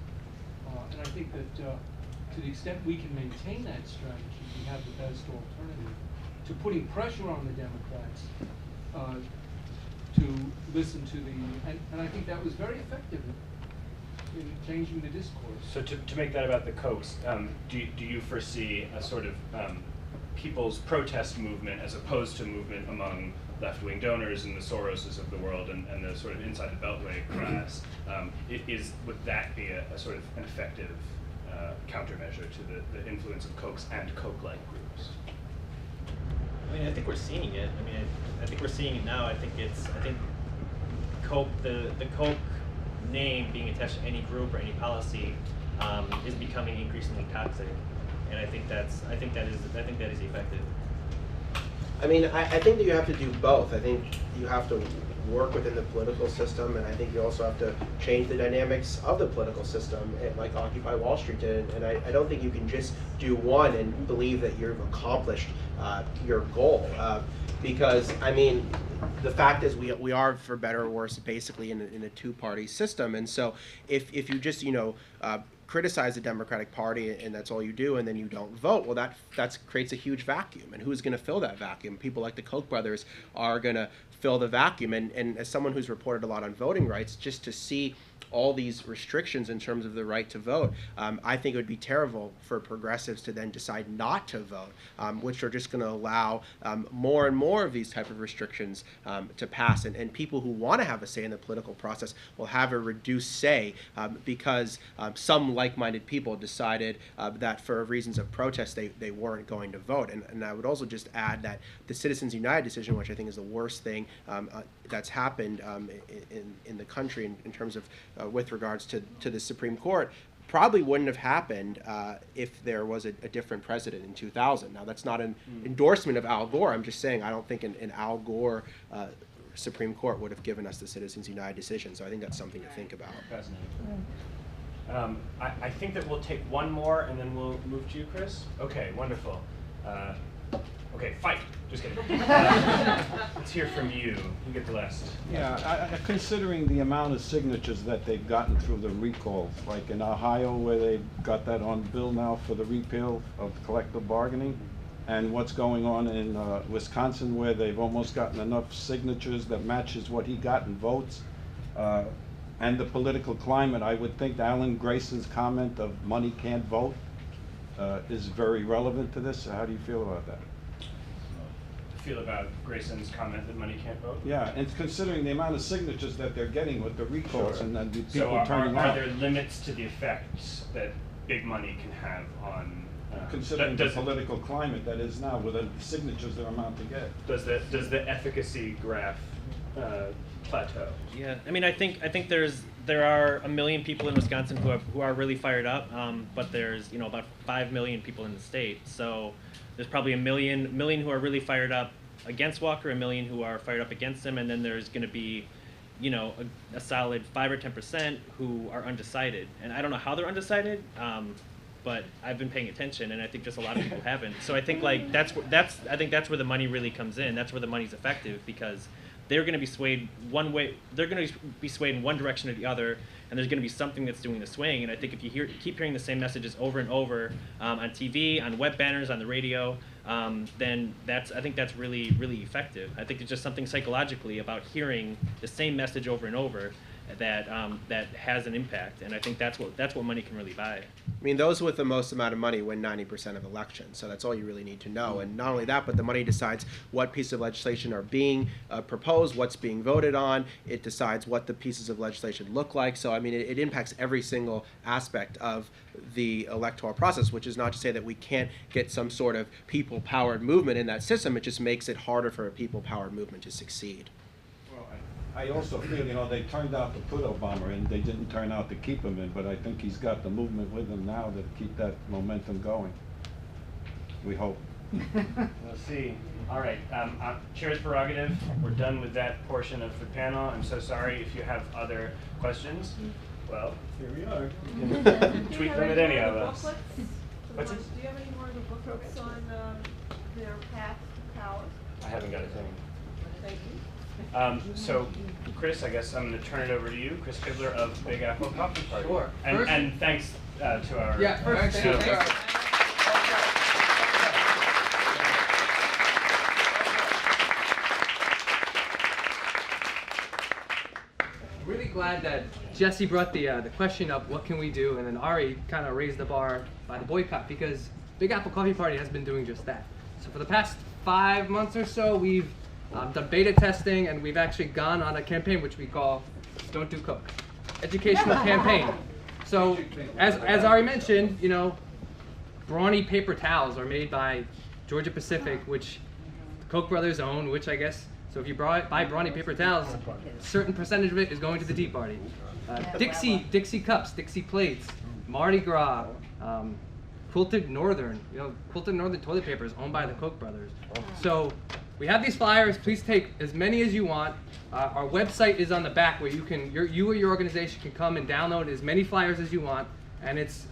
And I think that to the extent we can maintain that strategy, we have the best alternative to putting pressure on the Democrats to listen to and I think that was very effective in changing the discourse. So to make that about the Kochs, do you foresee a sort of people's protest movement as opposed to movement among left-wing donors and the Soroses of the world and the sort of inside the Beltway class? Would that be a sort of an effective countermeasure to the influence of Kochs and Koch-like groups? I mean, I think we're seeing it. I mean, I think we're seeing it now. I think Koch, the Koch name being attached to any group or any policy is becoming increasingly toxic, and I think that is effective. I mean, I think that you have to do both. I think you have to work within the political system, and I think you also have to change the dynamics of the political system, like Occupy Wall Street did. And I don't think you can just do one and believe that you've accomplished your goal. Because, I mean, the fact is we are, for better or worse, basically in a two-party system. And so if you just, criticize the Democratic Party and that's all you do, and then you don't vote, well, that creates a huge vacuum. And who's going to fill that vacuum? People like the Koch brothers are going to fill the vacuum. And as someone who's reported a lot on voting rights, just to see all these restrictions in terms of the right to vote, I think it would be terrible for progressives to then decide not to vote, which are just going to allow more and more of these type of restrictions to pass. And people who want to have a say in the political process will have a reduced say because some like-minded people decided that for reasons of protest they weren't going to vote. And I would also just add that the Citizens United decision, which I think is the worst thing that's happened in the country in terms of with regards to the Supreme Court, probably wouldn't have happened if there was a different president in 2000. Now, that's not an endorsement of Al Gore. I'm just saying I don't think an Al Gore Supreme Court would have given us the Citizens United decision. So I think that's something to think about. I think that we'll take one more and then we'll move to you, Chris. Okay, wonderful. Okay, fight. Just kidding. Let's hear from you. You get the last. Yeah, considering the amount of signatures that they've gotten through the recalls, like in Ohio where they've got that on bill now for the repeal of collective bargaining, and what's going on in Wisconsin where they've almost gotten enough signatures that matches what he got in votes, and the political climate, I would think Alan Grayson's comment of money can't vote is very relevant to this. So how do you feel about that? Feel about Grayson's comment that money can't vote? Yeah, and considering the amount of signatures that they're getting with the recalls, Sure. and then the people So turning out. are there limits to the effects that big money can have on? Considering the political climate that is now, with the signatures they're about to get. Does the efficacy graph plateau? Yeah, I mean, I think there are 1 million people in Wisconsin who are really fired up, but there's about 5 million people in the state. So there's probably 1 million who are really fired up against Walker, 1 million who are fired up against him, and then there's going to be, a solid 5 or 10% who are undecided. And I don't know how they're undecided, but I've been paying attention, and I think just a lot of people haven't. So I think that's where the money really comes in. That's where the money's effective, because they're going to be swayed one way. They're going to be swayed in one direction or the other, and there's going to be something that's doing the swing. And I think if you keep hearing the same messages over and over on TV, on web banners, on the radio, then I think that's really, really effective. I think it's just something psychologically about hearing the same message over and over that has an impact. And I think that's what money can really buy. I mean, those with the most amount of money win 90% of elections, so that's all you really need to know. And not only that, but the money decides what pieces of legislation are being proposed, what's being voted on. It decides what the pieces of legislation look like. So, I mean, it impacts every single aspect of the electoral process, which is not to say that we can't get some sort of people-powered movement in that system. It just makes it harder for a people-powered movement to succeed. Well, I also feel, you know, they turned out to put Obama in, they didn't turn out to keep him in, but I think he's got the movement with him now to keep that momentum going. We hope. We'll see. All right, chair's prerogative. We're done with that portion of the panel. I'm so sorry if you have other questions. Well, here we are. You can tweet them at any of us. What's it? Do you have any more of the booklets on their path to power? I haven't got a thing. Thank you. So, Chris, I guess I'm going to turn it over to you, Chris Kibler of Big Apple Coffee Party. Sure. And thanks to our. Yeah, first, thank you. I'm really glad that Jesse brought the question up, what can we do? And then Ari kind of raised the bar by the boycott, because Big Apple Coffee Party has been doing just that. So for the past 5 months or so, we've done beta testing, and we've actually gone on a campaign which we call Don't Do Coke, educational campaign. So as Ari mentioned, you know, Brawny paper towels are made by Georgia Pacific, which the Koch brothers own, which I guess, so if you buy Brawny paper towels, a certain percentage of it is going to the Tea Party. Dixie cups, Dixie plates, Mardi Gras, Quilted Northern, you know, Quilted Northern toilet paper is owned by the Koch brothers. So we have these flyers. Please take as many as you want. Our website is on the back where you or your organization can come and download as many flyers as you want. And it's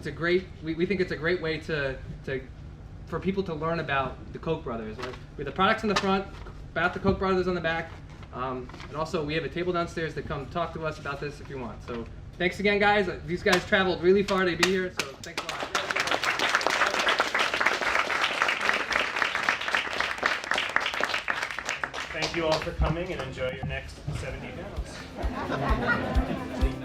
a great, we think it's a great way for people to learn about the Koch brothers. We have the products in the front, about the Koch brothers on the back. And also we have a table downstairs to come talk to us about this if you want. So thanks again, guys. These guys traveled really far to be here, so thanks a lot. Thank you all for coming, and enjoy your next 70 panels.